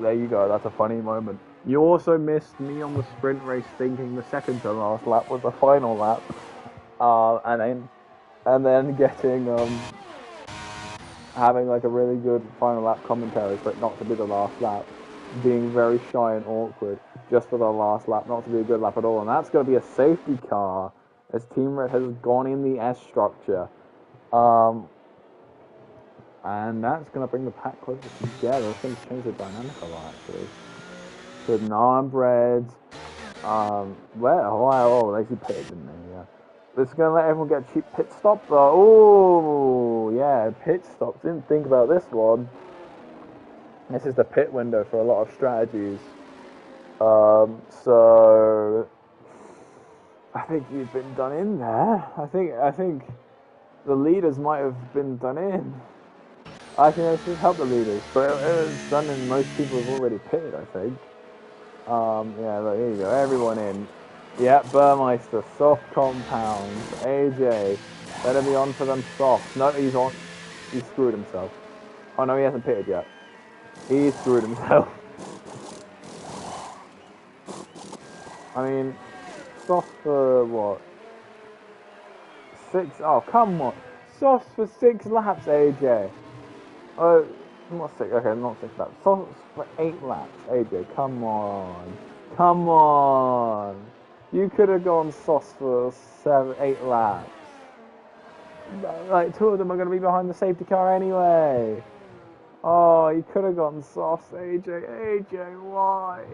there you go, that's a funny moment. You also missed me on the sprint race thinking the second to last lap was the final lap, and then getting, having like a really good final lap commentary for it not to be the last lap, being very shy and awkward just for the last lap, not to be a good lap at all, and that's going to be a safety car as Team Red has gone in the S structure. And that's going to bring the pack closer together. Things change the dynamic a lot, actually. So non-breds, they actually pitted, didn't they? Yeah. This is going to let everyone get a cheap pit stop, though. Oh, yeah, pit stops. Didn't think about this one. This is the pit window for a lot of strategies. So I think you've been done in there. I think the leaders might have been done in. I think this should help the leaders, but it was done in. Most people have already pitted, I think. Yeah, look, here you go. Everyone in. Yeah, Burmeister, soft compound, AJ, better be on for them soft. No, he's on. He screwed himself. Oh no, he hasn't pitted yet. He screwed himself. I mean, soft for what? 6? Oh, come on. Soft for 6 laps, AJ. Oh, not 6. Okay, not 6 laps. Soft for 8 laps, AJ. Come on. Come on. You could have gone soft for 7, 8 laps. Like, 2 of them are going to be behind the safety car anyway. Oh, you could have gotten soft, AJ. AJ, why?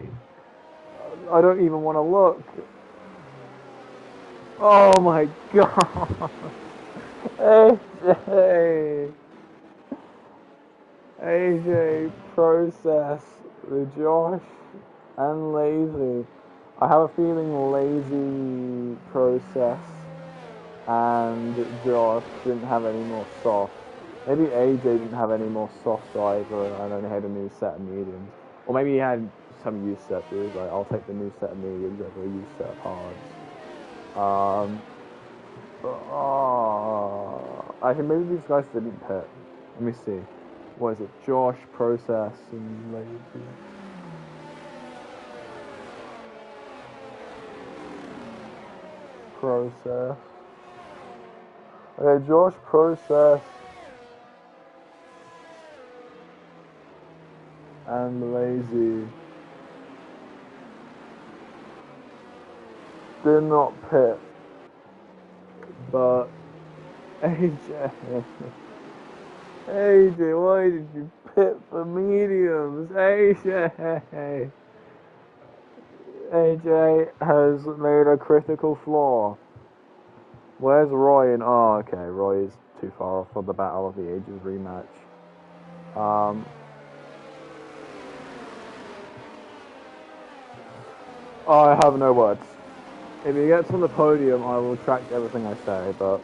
I don't even want to look. Oh my god. AJ. AJ, process the Josh. and lazy. I have a feeling lazy process and Josh didn't have any more soft. Maybe AJ didn't have any more softs either and only had a new set of mediums. Or maybe he had some used sets. He was like, I'll take the new set of mediums over a used set of hards. I think maybe these guys didn't pit. Let me see. What is it? Josh, Process, and Lazy. Process. Okay, Josh, Process, and Lazy did not pit. But AJ, why did you pit for mediums? AJ has made a critical flaw. Where's Roy? And oh, okay, Roy is too far off for the Battle of the Ages rematch. I have no words. If he gets on the podium, I will retract everything I say, but...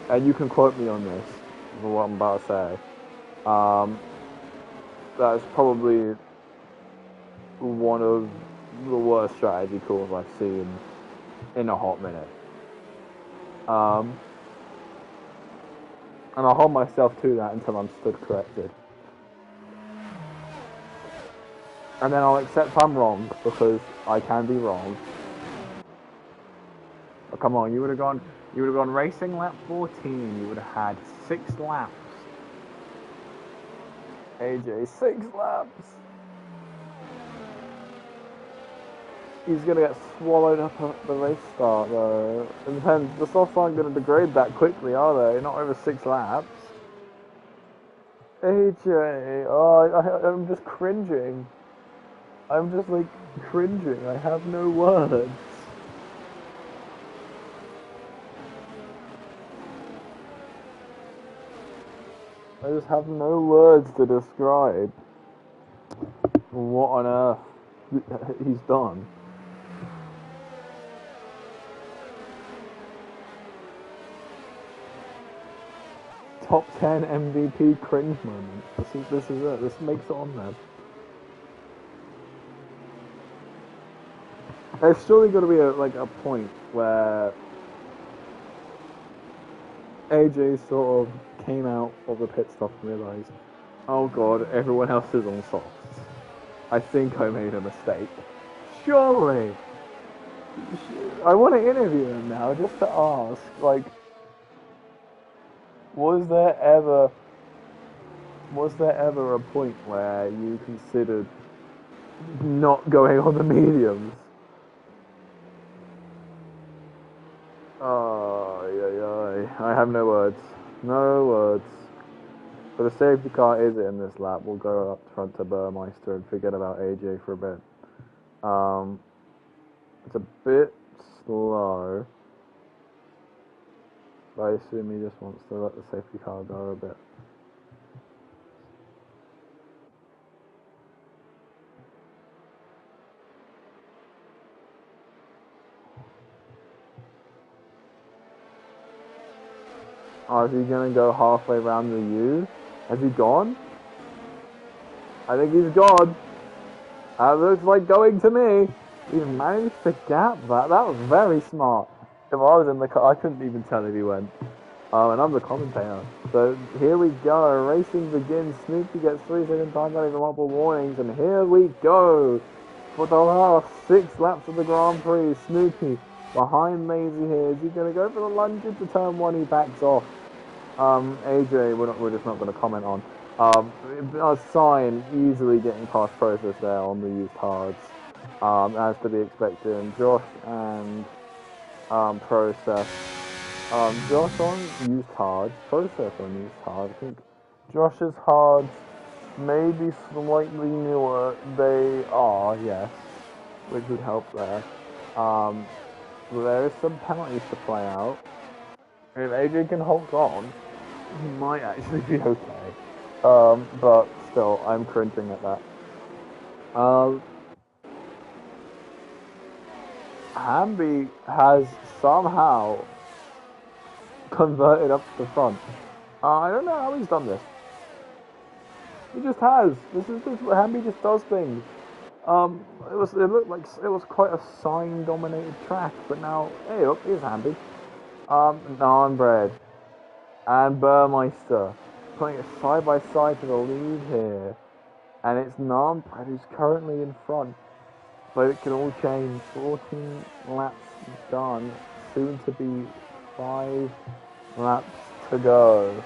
And you can quote me on this, for what I'm about to say. That is probably one of the worst strategy calls I've seen in a hot minute. And I'll hold myself to that until I'm stood corrected. And then I'll accept I'm wrong, because I can be wrong. Oh, come on, you would have gone racing lap 14, you would have had 6 laps. AJ, 6 laps. He's gonna get swallowed up at the race start though. It depends, the softs aren't gonna degrade that quickly, are they? Not over 6 laps. AJ, oh, I'm just cringing. I'm just like cringing, I have no words. I just have no words to describe what on earth he's done. Top 10 MVP cringe moment. This is it. This makes it on there. There's surely got to be a point where AJ sort of came out of the pit stop and realised, oh god, everyone else is on softs. I think I made a mistake. Surely! I want to interview him now just to ask, like, was there ever a point where you considered not going on the mediums? I have no words. No words. But the safety car is in this lap. We'll go up front to Burmeister and forget about AJ for a bit. It's a bit slow. But I assume he just wants to let the safety car go a bit. Oh, is he gonna go halfway around the U? Has he gone? I think he's gone. That looks like going to me. He's managed to gap that. That was very smart. If I was in the car, I couldn't even tell if he went. And I'm the commentator. So here we go. Racing begins. Snoopy gets 3-second time penalty for multiple warnings. And here we go. For the last 6 laps of the Grand Prix, Snoopy behind Lazy here. Is he going to go for the lunge into turn 1? He backs off. AJ, we're just not going to comment on. A sign easily getting past Process there on the used hards. As to be expected. And Josh and Process. Josh on used hards, Process on used hards. I think Josh's hards may be slightly newer. They are, yes, which would help there. There is some penalties to play out. If AJ can hold on, he might actually be okay. But still, I'm cringing at that. Um, Hamby has somehow converted up to the front. I don't know how he's done this. He just has. This is just Hamby just does things. It looked like it was quite a sign-dominated track, but now, hey, look, here's Hamby. Narnbread and Burmeister putting it side by side to the lead here, and it's Narnbread who's currently in front, but it can all change. 14 laps done, soon to be 5 laps to go.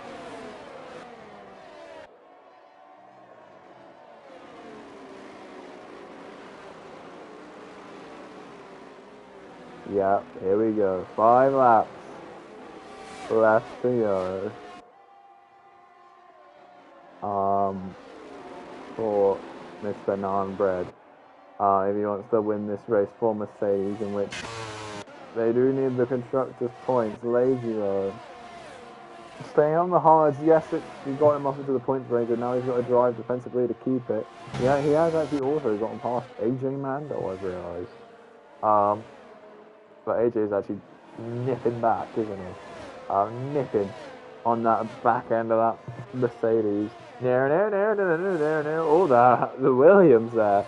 Yeah, here we go. 5 laps left to go. For Mr. Narnbread. If he wants to win this race for Mercedes, in which they do need the constructors' points. Lazy though. Staying on the hards, yes, he got him off into the points range, and now he's got to drive defensively to keep it. Yeah, he has actually also gotten past AJ Mando, I've realised. But AJ's actually nipping back, isn't he? Nipping on that back end of that Mercedes. Oh, the Williams there,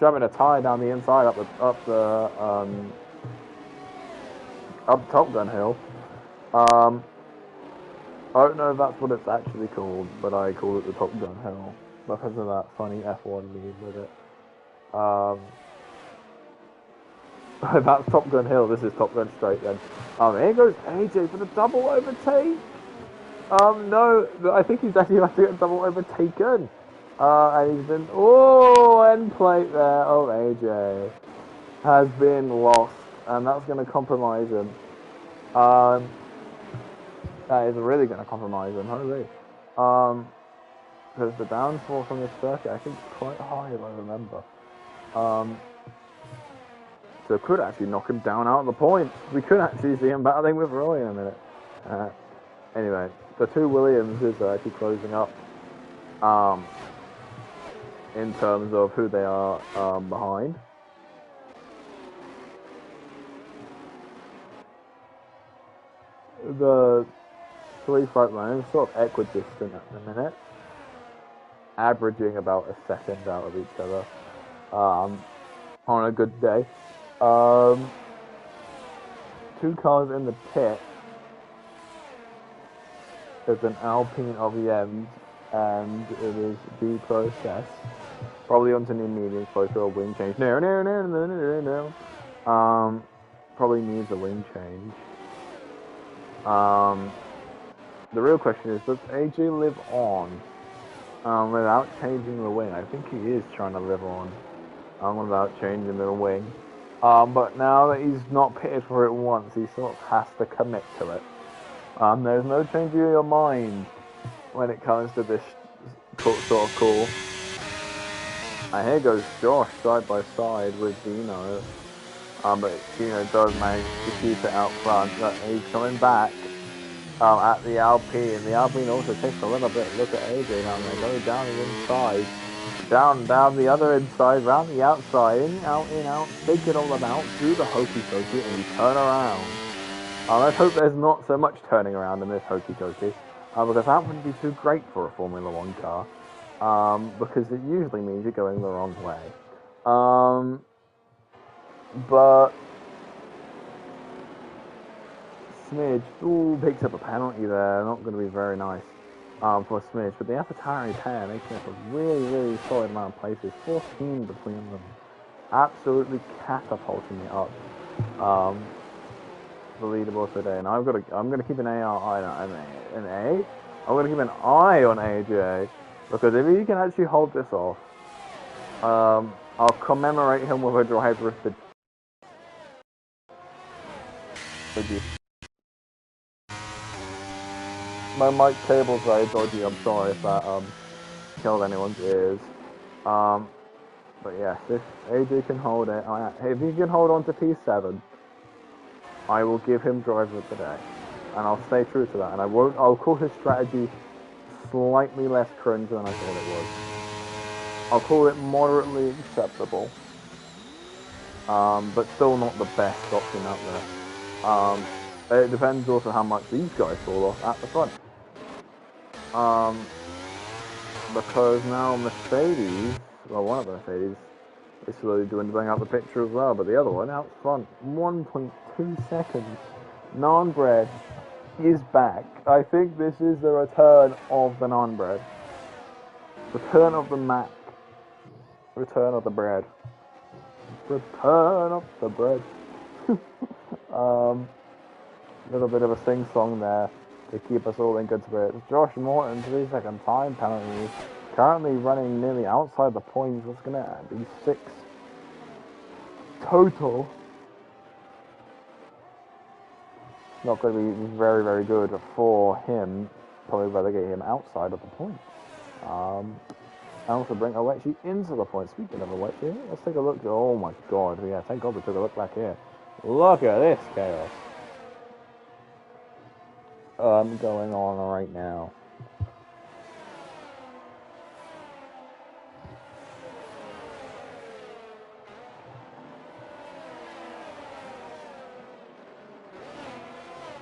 shoving a tire down the inside up Top Gun Hill. I don't know if that's what it's actually called, but I call it the Top Gun Hill because of that funny F1 meme with it. That's Top Gun Hill. This is Top Gun Straight then. Here goes AJ for the double overtake. No, I think he's actually about to get double overtaken. And he's been, end plate there. Oh, AJ has been lost, and that's going to compromise him. That is really going to compromise him, hopefully. Because the downfall from this circuit, I think, is quite high, if I remember. So it could actually knock him down out of the points. We could actually see him battling with Roy in a minute. Anyway, the two Williamses are actually closing up in terms of who they are behind. The three front runners sort of equidistant at the minute, averaging about a second out of each other on a good day. Two cars in the pit. There's an Alpine of Yems, and it is due process. Probably onto new mediums, close to a wing change. No. Probably needs a wing change. The real question is, does AJ live on without changing the wing? I think he is trying to live on without changing the wing. But now that he's not pitted for it once, he sort of has to commit to it. There's no change of your mind when it comes to this sort of call. And here goes Josh side by side with Dino. But Dino does manage to keep it out front. But he's coming back at the Alpine. The Alpine also takes a little bit look at AJ now. They go down the inside. Down the other inside, round the outside, in, out, take it all about, do the hokey pokey, and you turn around. Let's hope there's not so much turning around in this hokey pokey, because that wouldn't be too great for a Formula 1 car, because it usually means you're going the wrong way. But Smidge, picks up a penalty there, not going to be very nice. For Smidge, but the AlphaTauri pair making up a really solid amount of places, 14 between them, absolutely catapulting it up the leaderboard today. And I'm gonna keep an eye on AJ, because if he can actually hold this off, I'll commemorate him with a driver of the. My mic cable's very dodgy, I'm sorry if that killed anyone's ears. But yes, if AJ can hold it, if he can hold on to P7, I will give him driver of the day. And I'll stay true to that, and I'll call his strategy slightly less cringe than I thought it was. I'll call it moderately acceptable. But still not the best option out there. It depends also how much these guys fall off at the front. Because now Mercedes, well, one of the Mercedes is slowly dwindling out the picture as well, but the other one out front, 1.2 seconds. Naan bread is back. I think this is the return of the naan bread. Return of the Mac. Return of the bread. Return of the bread. Little bit of a sing-song there to keep us all in good spirits. Josh Morton, 3-second time penalty. Currently running nearly outside the points. What's going to be 6 total. Not going to be very, very good for him. Probably relegate him outside of the points. And also bring Owechi into the points. Speaking of Owechi, let's take a look. Oh my god, yeah, thank god we took a look back here. Look at this chaos. Going on right now.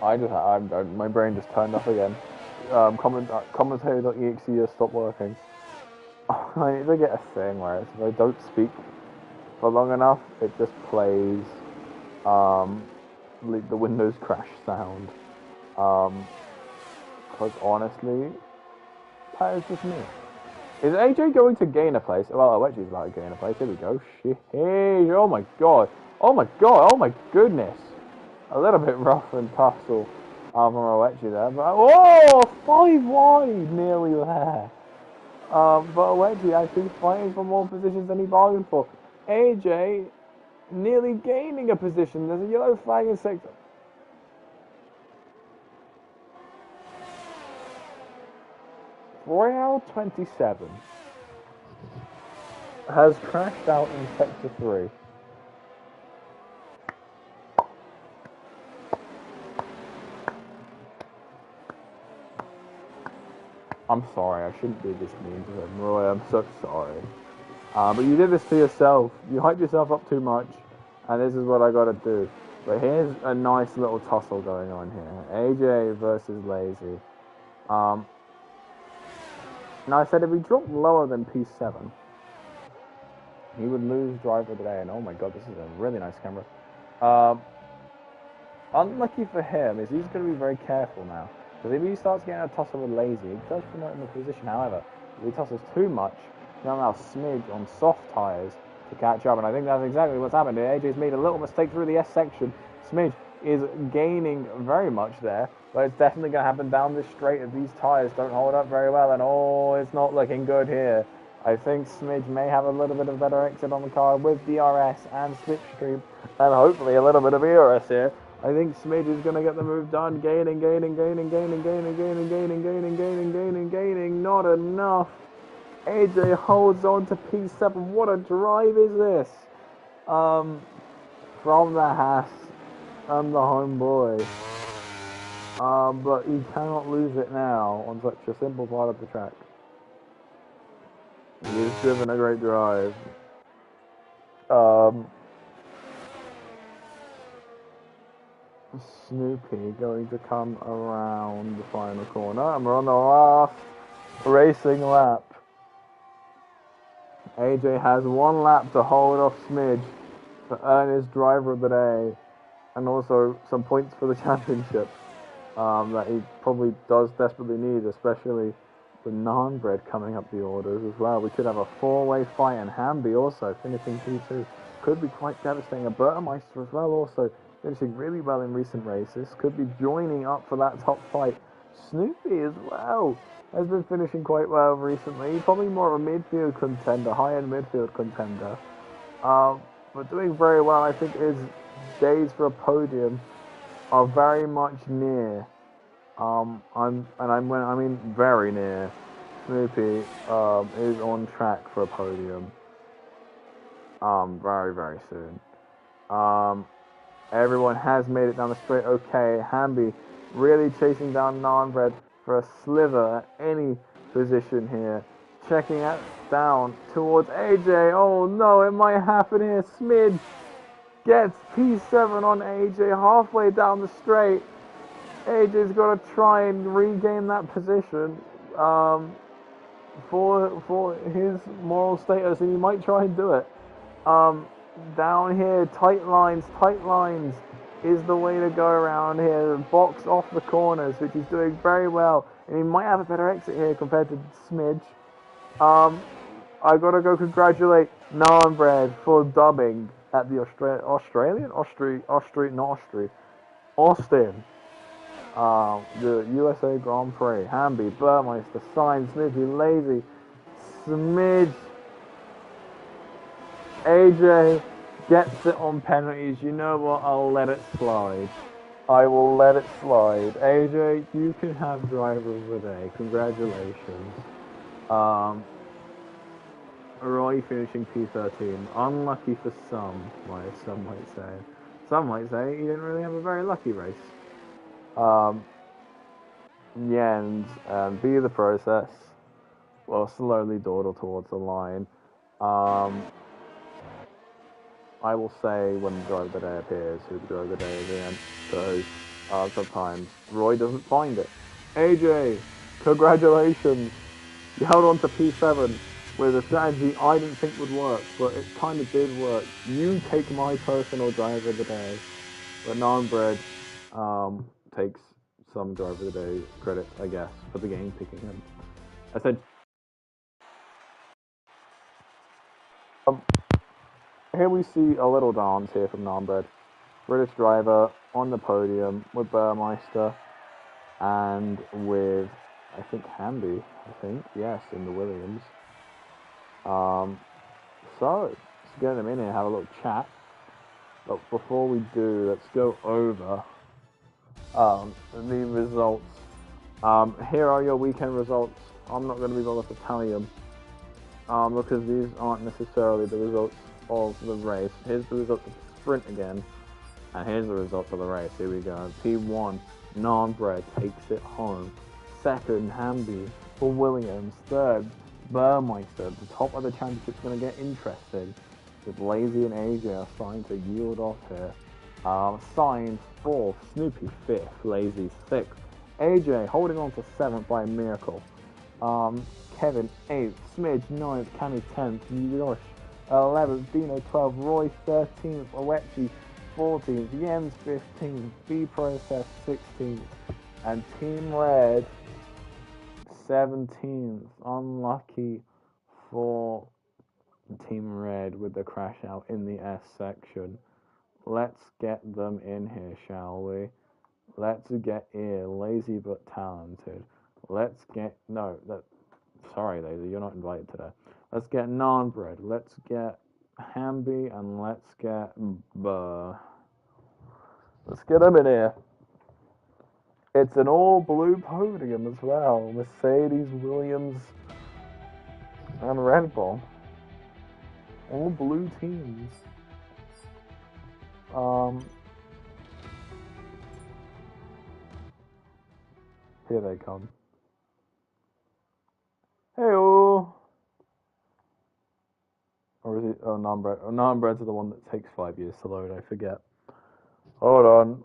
My brain just turned off again. Commentator.exe has stopped working. I need to get a thing where if I don't speak for long enough, it just plays the Windows crash sound. Because honestly, that is just me. Is AJ going to gain a place? Well, Owechi's about to gain a place. Here we go. Sheesh. Oh my god. Oh my god. Oh my goodness. A little bit rough and tussle from Owechi there. But, oh, 5 wide nearly there. But Owechi actually fighting for more positions than he bargained for. AJ nearly gaining a position. There's a yellow flag in sector. Royale 27 has crashed out in sector 3. I'm sorry, I shouldn't be this mean to him, Roy, I'm so sorry. But you did this to yourself. You hyped yourself up too much, and this is what I gotta do. But here's a nice little tussle going on here. AJ versus Lazy. Now I said if he dropped lower than P7, he would lose driver of the day. And oh my god, this is a really nice camera. Unlucky for him is he's going to be very careful now. Because if he starts getting a tussle with Lazy, he does promote in the position. However, if he tussles too much, he'll allow Smidge on soft tyres to catch up. And I think that's exactly what's happened here. AJ's made a little mistake through the S section. Smidge is gaining very much there, but it's definitely going to happen down this straight if these tyres don't hold up very well. And oh, it's not looking good here. I think Smidge may have a little bit of better exit on the car with DRS and Slipstream, and hopefully a little bit of ERS here. I think Smidge is going to get the move done. Gaining. Not enough. AJ holds on to P7. What a drive is this? From the Haas and the homeboy. But he cannot lose it now on such a simple part of the track. He's driven a great drive. Snoopy going to come around the final corner, and we're on the last racing lap. AJ has 1 lap to hold off Smidge to earn his driver of the day, and also some points for the championship that he probably does desperately need, especially with Naan Bread coming up the orders as well. We could have a 4-way fight, and Hamby also finishing P2 could be quite devastating. And Burtermeister as well, also finishing really well in recent races, could be joining up for that top fight. Snoopy as well has been finishing quite well recently. Probably more of a midfield contender, high-end midfield contender. But doing very well. I think his days for a podium are very much near. I mean very near. Snoopy is on track for a podium. Very, very soon. Everyone has made it down the straight okay. Hamby really chasing down Naan Bread for a sliver at any position here. checking out down towards AJ. Oh no, it might happen here. Smidge gets P7 on AJ halfway down the straight. AJ's got to try and regain that position for his moral status, and he might try and do it. Down here, tight lines is the way to go around here. Box off the corners, which he's doing very well, and he might have a better exit here compared to Smidge. I gotta go congratulate Narnbread for dubbing at the Austin. The USA Grand Prix. Hamby, Burmeister, Sign, Smithy, Lazy, Smidge, AJ gets it on penalties. You know what? I'll let it slide. I will let it slide. AJ, you can have driver of the day. Congratulations. Roy finishing P13. Unlucky for some might say. Some might say he didn't really have a very lucky race. Jens and Be the Process will slowly dawdle towards the line. I will say when the driver of the day appears who the driver of the day is in, because sometimes Roy doesn't find it. AJ, congratulations! You held on to P7 with a strategy I didn't think would work, but it kind of did work. You take my personal driver of the day, but Narnbread takes some driver of the day credit, I guess, for the game picking him. I said, here we see a little dance here from Narnbread. British driver on the podium with Burmeister and with, I think, Hamby, yes, in the Williams. So, let's get them in here, have a little chat. But before we do, let's go over the results. Here are your weekend results. I'm not going to be bothered to tally them because these aren't necessarily the results of the race. Here's the results of the sprint again, and here's the results of the race. Here we go. P1, Narnbread takes it home. Second, Hamby for Williams. Third, Burmeister. The top of the championship's going to get interesting with Lazy and AJ are starting to yield off here. Signs 4th, Snoopy 5th, Lazy 6th. AJ holding on to 7th by a miracle. Kevin 8th, Smidge 9th, Cammy 10th, Josh 11th, Dino 12th, Roy 13th, Owechi 14th, Jens 15th, B Process 16th, and Team Red 17th. Unlucky for Team Red with the crash out in the S section. Let's get them in here, shall we? Let's get here, Lazy but talented. Let's get, sorry Lazy, you're not invited today. Let's get Narnbread, let's get Hamby, and let's get Burr. Let's get them in here. It's an all-blue podium as well. Mercedes, Williams, and Red Bull. All blue teams. Here they come. Hey-oh! Or is it? Oh, Narnbread. Oh, Narnbread's the one that takes 5 years to load, I forget. Hold on.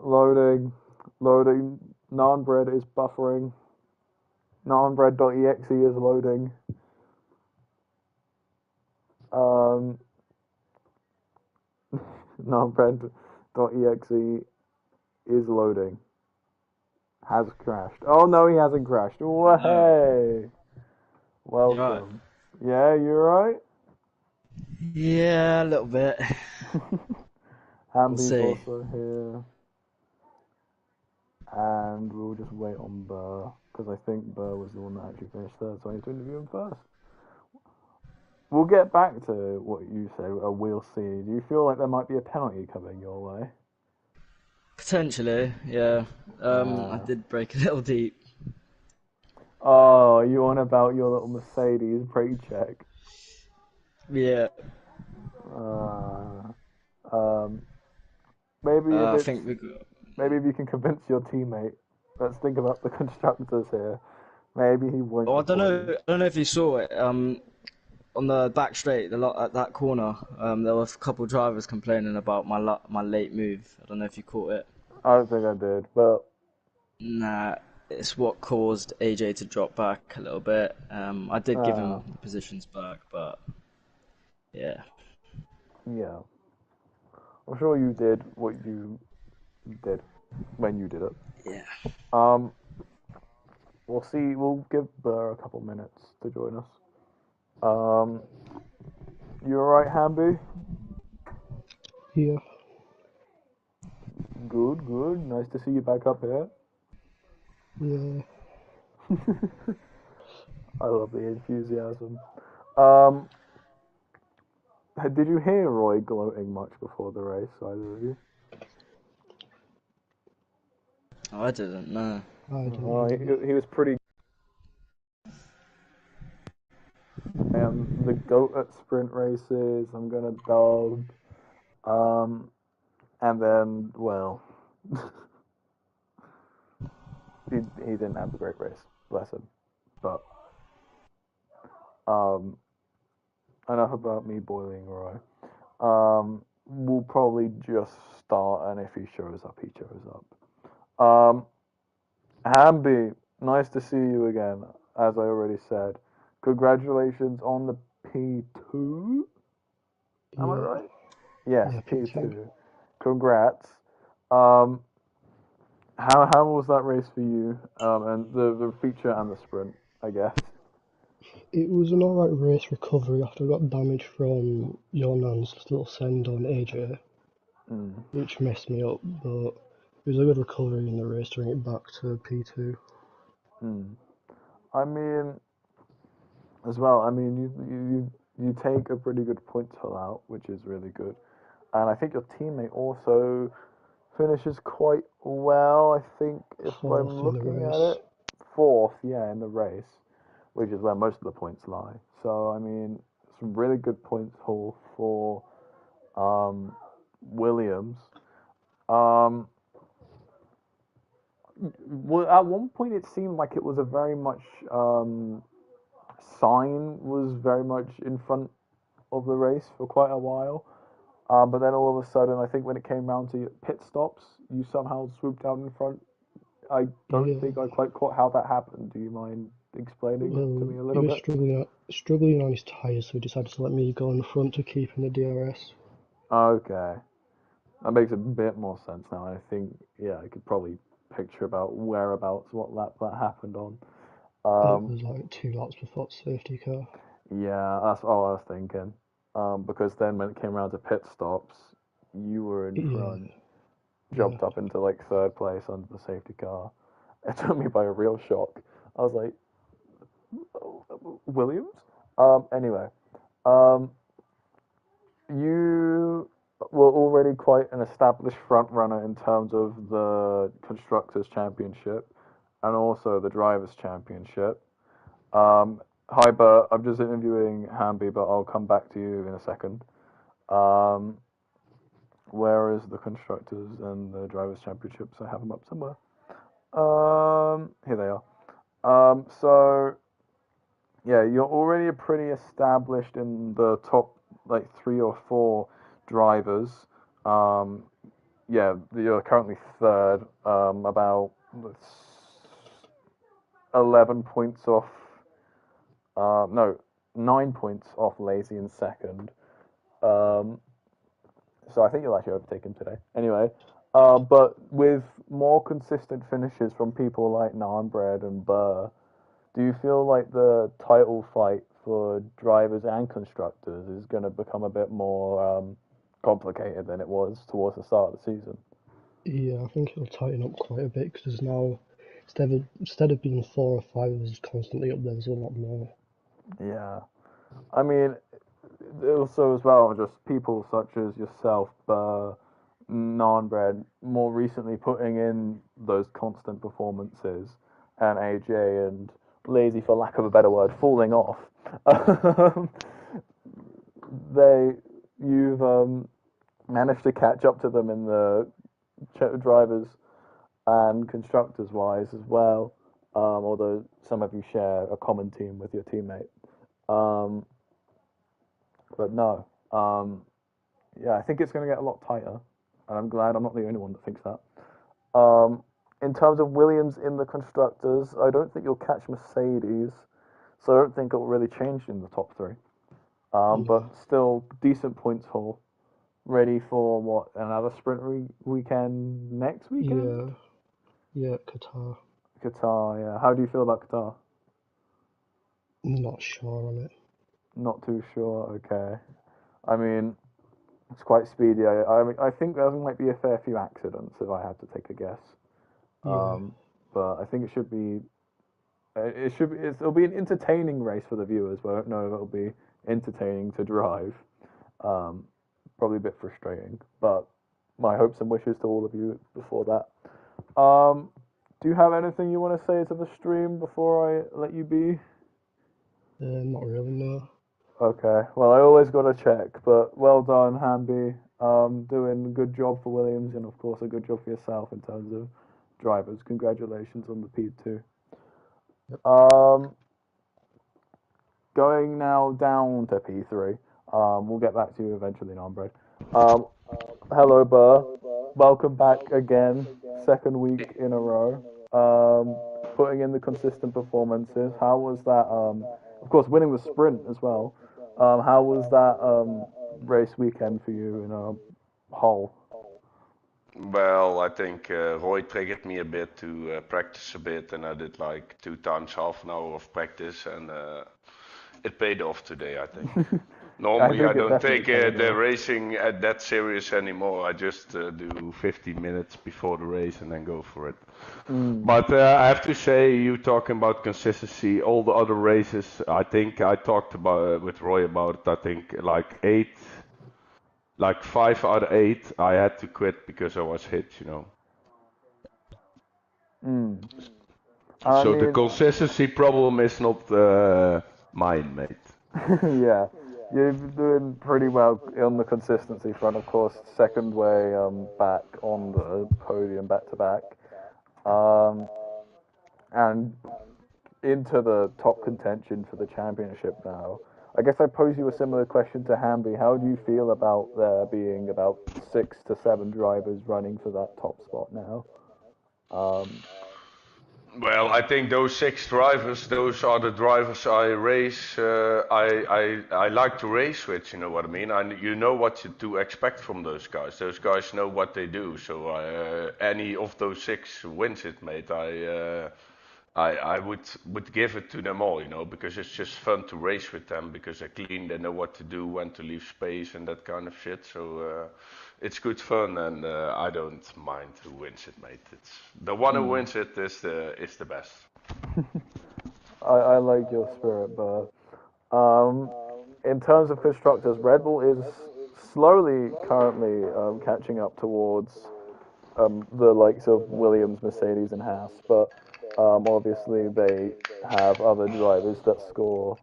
Loading. Narnbread is buffering. Narnbread.exe is loading. Narnbread.exe is loading. Has crashed. Oh no, he hasn't crashed. Oh, hey! Welcome. Yeah, you alright? Yeah, a little bit. Hamby's also here. And we'll just wait on Burr, because I think Burr was the one that actually finished third, so I need to interview him first. We'll get back to what you said, we'll see. Do you feel like there might be a penalty coming your way? Potentially, yeah. I did break a little deep. Oh, you on about your little Mercedes brake check? Yeah. Maybe I think we got... maybe if you can convince your teammate. Let's think about the constructors here. Maybe he won't Oh, I don't report know. you. I don't know if you saw it. On the back straight, at that corner, there were a couple drivers complaining about my late move. I don't know if you caught it. I don't think I did, but Nah, it's what caused AJ to drop back a little bit. I did give uh, him the positions back, but yeah. yeah. I'm sure you did what you did when you did it. Yeah. Um, we'll see. We'll give Burr a couple minutes to join us. Um, you alright, Hamby? Yeah, Good, good. Nice to see you back up here. yeah. I love the enthusiasm. Um, did you hear Roy gloating much before the race, either of you? Oh, I didn't know. I didn't Oh, hear. he was pretty. The goat at sprint races. I'm gonna dub. Um, and then well, he didn't have a great race, bless him. But um, enough about me boiling Roy. We'll probably just start, and if he shows up, he shows up. Hamby, nice to see you again. As I already said, congratulations on the P2. Am I Yeah, right? Yes, yeah, P2. P2. Congrats. Um, how was that race for you? And the feature and the sprint, I guess. It was an alright race recovery after I got damage from Yornan's little send on AJ, Mm, which messed me up, but it was a good recovery in the race to bring it back to P2. mm. I mean, as well. I mean, you take a pretty good point total out, which is really good. And I think your teammate also finishes quite well. I think if Fourth I'm in the looking at race. it, fourth, yeah, in the race, which is where most of the points lie. So I mean, some really good points haul for Williams. Um, well, at one point it seemed like it was a very much sign was very much in front of the race for quite a while. But then all of a sudden, I think when it came round to pit stops, you somehow swooped out in front. I don't Yeah, think I quite caught how that happened. Do you mind explaining that to well, me a he little was bit? struggling on his tyres, so he decided to let me go in the front to keep in the DRS. Okay, that makes a bit more sense now. I think, yeah, I could probably picture about whereabouts what lap that happened on. It Um, was like 2 laps before the safety car. yeah, that's all I was thinking. Because then when it came around to pit stops, you were in Yeah, front, yeah. jumped up into like third place under the safety car. It took me by a real shock. I was like, oh, Williams? Anyway, um, you were already quite an established front runner in terms of the Constructors' Championship and also the Drivers' Championship. Hi, Bert. I'm just interviewing Hamby, but I'll come back to you in a second. Um, where is the Constructors and the Drivers' Championships? I have them up somewhere. Here they are. So yeah, you're already pretty established in the top like 3 or 4 drivers. Um, yeah, you're currently third, about 11 points off. No, 9 points off Lazy in second. Um, so I think you'll actually overtake him today. Anyway, but with more consistent finishes from people like Narnbread and Burr, do you feel like the title fight for drivers and constructors is going to become a bit more complicated than it was towards the start of the season? Yeah, I think it'll tighten up quite a bit because there's now instead of being 4 or 5 of us constantly up there, there's a lot more. Yeah, I mean, also as well, just people such as yourself, non-bred, more recently putting in those constant performances, and AJ and Lazy, for lack of a better word, falling off. they, you've managed to catch up to them in the drivers and constructors wise as well. although some of you share a common team with your teammate. Um, but no, yeah, I think it's going to get a lot tighter, and I'm glad I'm not the only one that thinks that. In terms of Williams in the constructors, I don't think you'll catch Mercedes, so I don't think it'll really change in the top three. But still, decent points haul. Ready for what, another sprint weekend next weekend? Yeah, Qatar. Qatar, yeah. How do you feel about Qatar? Not sure on it. Not too sure. Okay. I mean, it's quite speedy. I think there might be a fair few accidents if I had to take a guess. Yeah. But I think it should be. It'll be an entertaining race for the viewers, but I don't know if it'll be entertaining to drive. Probably a bit frustrating, but my hopes and wishes to all of you before that. Do you have anything you want to say to the stream before I let you be? Not really, no. Okay, well, I always got to check, but well done, Hamby. Doing a good job for Williams, and of course, a good job for yourself in terms of drivers. Congratulations on the P2. Going now down to P3. We'll get back to you eventually, Nambred. Hello, Burr. Welcome back again. Second week in a row. Putting in the consistent performances. How was that? Of course, winning the sprint as well. How was that race weekend for you in a whole? Well, I think Roy triggered me a bit to practice a bit, and I did like 2 times half an hour of practice, and it paid off today, I think. Normally, I don't take the racing that serious anymore. I just do 50 minutes before the race and then go for it. But I have to say, you talking about consistency, all the other races, I think I talked about with Roy about it. I think like 5 out of 8, I had to quit because I was hit, you know. So the consistency problem is not mine, mate. Yeah, you're doing pretty well on the consistency front. Of course, second way back on the podium back to back, and into the top contention for the championship now. I guess I pose you a similar question to Hamby. How do you feel about there being about 6 to 7 drivers running for that top spot now? Well, I think those 6 drivers, those are the drivers I race. I like to race with, you know what I mean? You know what to expect from those guys. Those guys know what they do. So any of those 6 wins it, mate. I would give it to them all, you know, because it's just fun to race with them because they're clean, they know what to do, when to leave space and that kind of shit. So it's good fun, and I don't mind who wins it, mate. It's the one who wins it is the best. I like your spirit, but in terms of constructors, Red Bull is slowly currently catching up towards the likes of Williams, Mercedes, and Haas, but obviously they have other drivers that score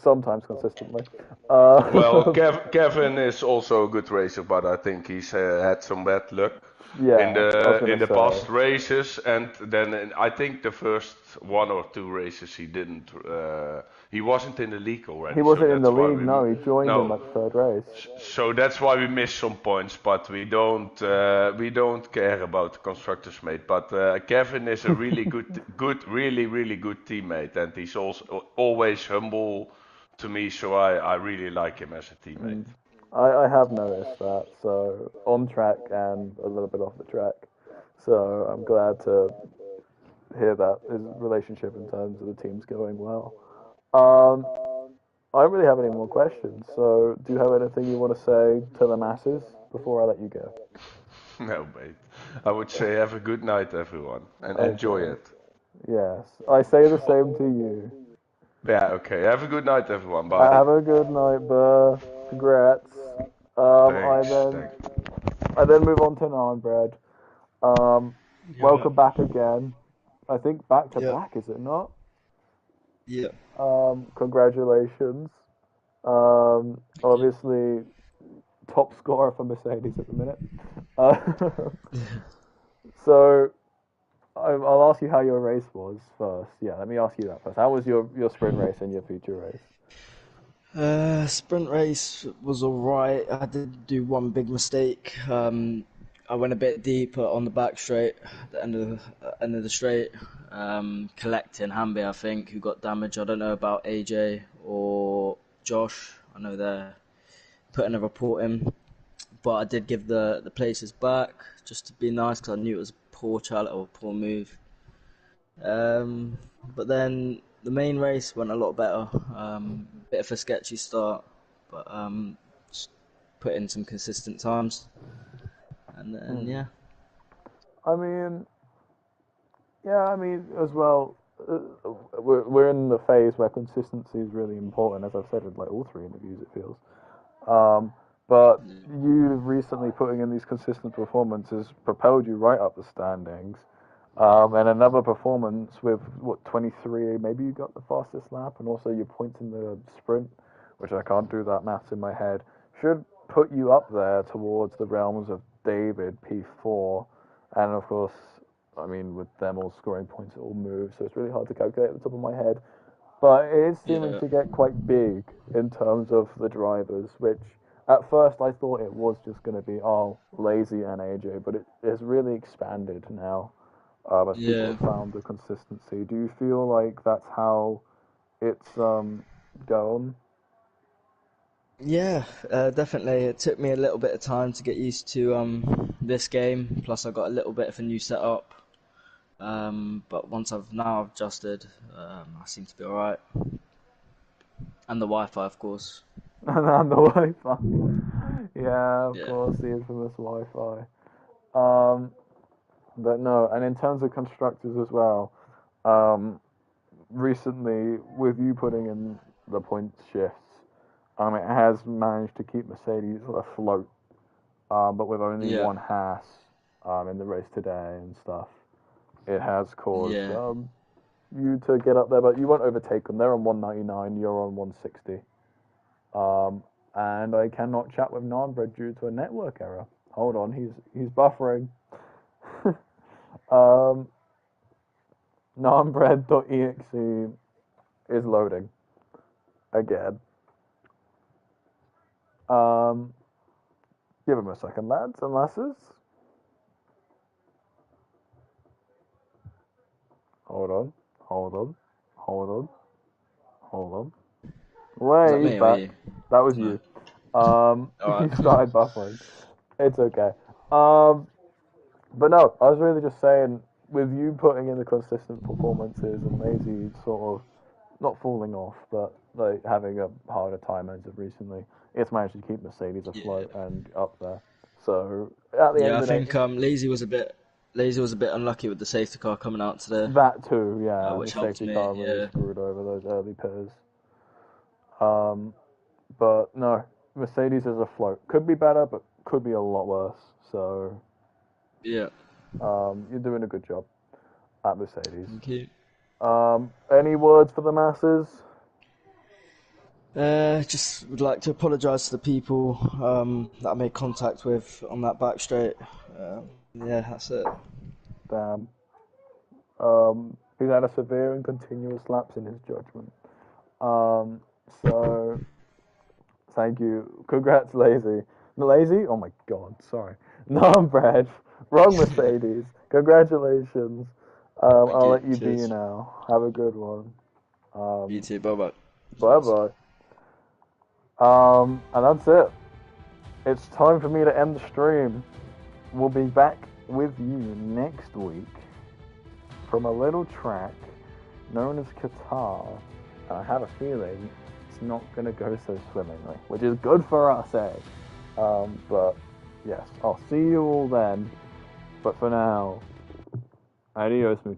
sometimes consistently. Well, Kevin is also a good racer, but I think he's had some bad luck in the past races, and then I think the first 1 or 2 races he didn't. He wasn't in the league already. He wasn't in the league. No, he joined in like the 3rd race. So that's why we missed some points, but we don't care about the constructors, mate. But Kevin is a really really good teammate, and he's also always humble to me. So I really like him as a teammate. I have noticed that. So on track and a little bit off the track. So I'm glad to hear that his relationship in terms of the team's going well. I don't really have any more questions. So do you have anything you want to say to the masses before I let you go? No, mate. I would say have a good night, everyone, and enjoy it. Yes, I say the same to you. Yeah, okay. Have a good night, everyone. Bye. Have a good night, Burr. Congrats. Thanks. I then move on to Nambred. Welcome back again. I think back to back, is it not? Yeah. Congratulations. Obviously, top scorer for Mercedes at the minute. So, I'll ask you how your race was first. Yeah, let me ask you that first. How was your sprint race and your feature race? Sprint race was alright. I did do one big mistake. I went a bit deeper on the back straight, the end of the straight, collecting Hamby, I think, who got damaged. I don't know about AJ or Josh. I know they're putting a report in, but I did give the places back just to be nice because I knew it was a poor challenge or a poor move. But then the main race went a lot better. Bit of a sketchy start, but just put in some consistent times, and then yeah. I mean, yeah, I mean as well. We're in the phase where consistency is really important, as I've said in like all three interviews. It feels. But you recently putting in these consistent performances propelled you right up the standings. And another performance with, 23, maybe you got the fastest lap, and also your points in the sprint, which I can't do that maths in my head, should put you up there towards the realms of David, P4, and of course, I mean, with them all scoring points, it all moves, so it's really hard to calculate at the top of my head. But it is seeming to get quite big in terms of the drivers, which at first I thought it was just going to be, Lazy and AJ, but it has really expanded now as people have found the consistency. Do you feel like that's how it's going? Yeah, definitely. It took me a little bit of time to get used to this game. Plus, I got a little bit of a new setup. But once I've adjusted, I seem to be alright. And the Wi-Fi, of course. And the Wi-Fi. Yeah, of course, the infamous Wi-Fi. But no, and in terms of constructors as well, recently with you putting in the point shifts, it has managed to keep Mercedes afloat, but with only one Haas in the race today and stuff, it has caused you to get up there, but you won't overtake them. They're on 199, you're on 160. And I cannot chat with Nonbread due to a network error. Hold on, he's buffering. Nonbread.exe is loading again. Give him a second, lads and lasses. Hold on. Wait, he's back. That was you. You started buffering. It's okay. But no, I was really just saying, with you putting in the consistent performances and Lazy sort of not falling off, but like having a harder time as of recently, it's managed to keep Mercedes afloat and up there. So at the end of the day, I think Lazy was a bit unlucky with the safety car coming out today. That too, yeah. Which the helped safety me. car really screwed over those early pitters. But no, Mercedes is afloat. Could be better, but could be a lot worse. So yeah, you're doing a good job at Mercedes. Thank you. Any words for the masses? Just would like to apologise to the people that I made contact with on that back straight. Yeah, that's it. Damn. He's had a severe and continuous lapse in his judgment. So thank you. Congrats, Lazy. Lazy? Oh my god, sorry. Brad. Wrong Mercedes. Congratulations. I'll let you be now. Have a good one. You too. Bye-bye. Bye-bye. And that's it. It's time for me to end the stream. We'll be back with you next week from a little track known as Qatar. And I have a feeling it's not going to go so swimmingly, which is good for us, eh? But yes, I'll see you all then. But for now, adios, muchachos.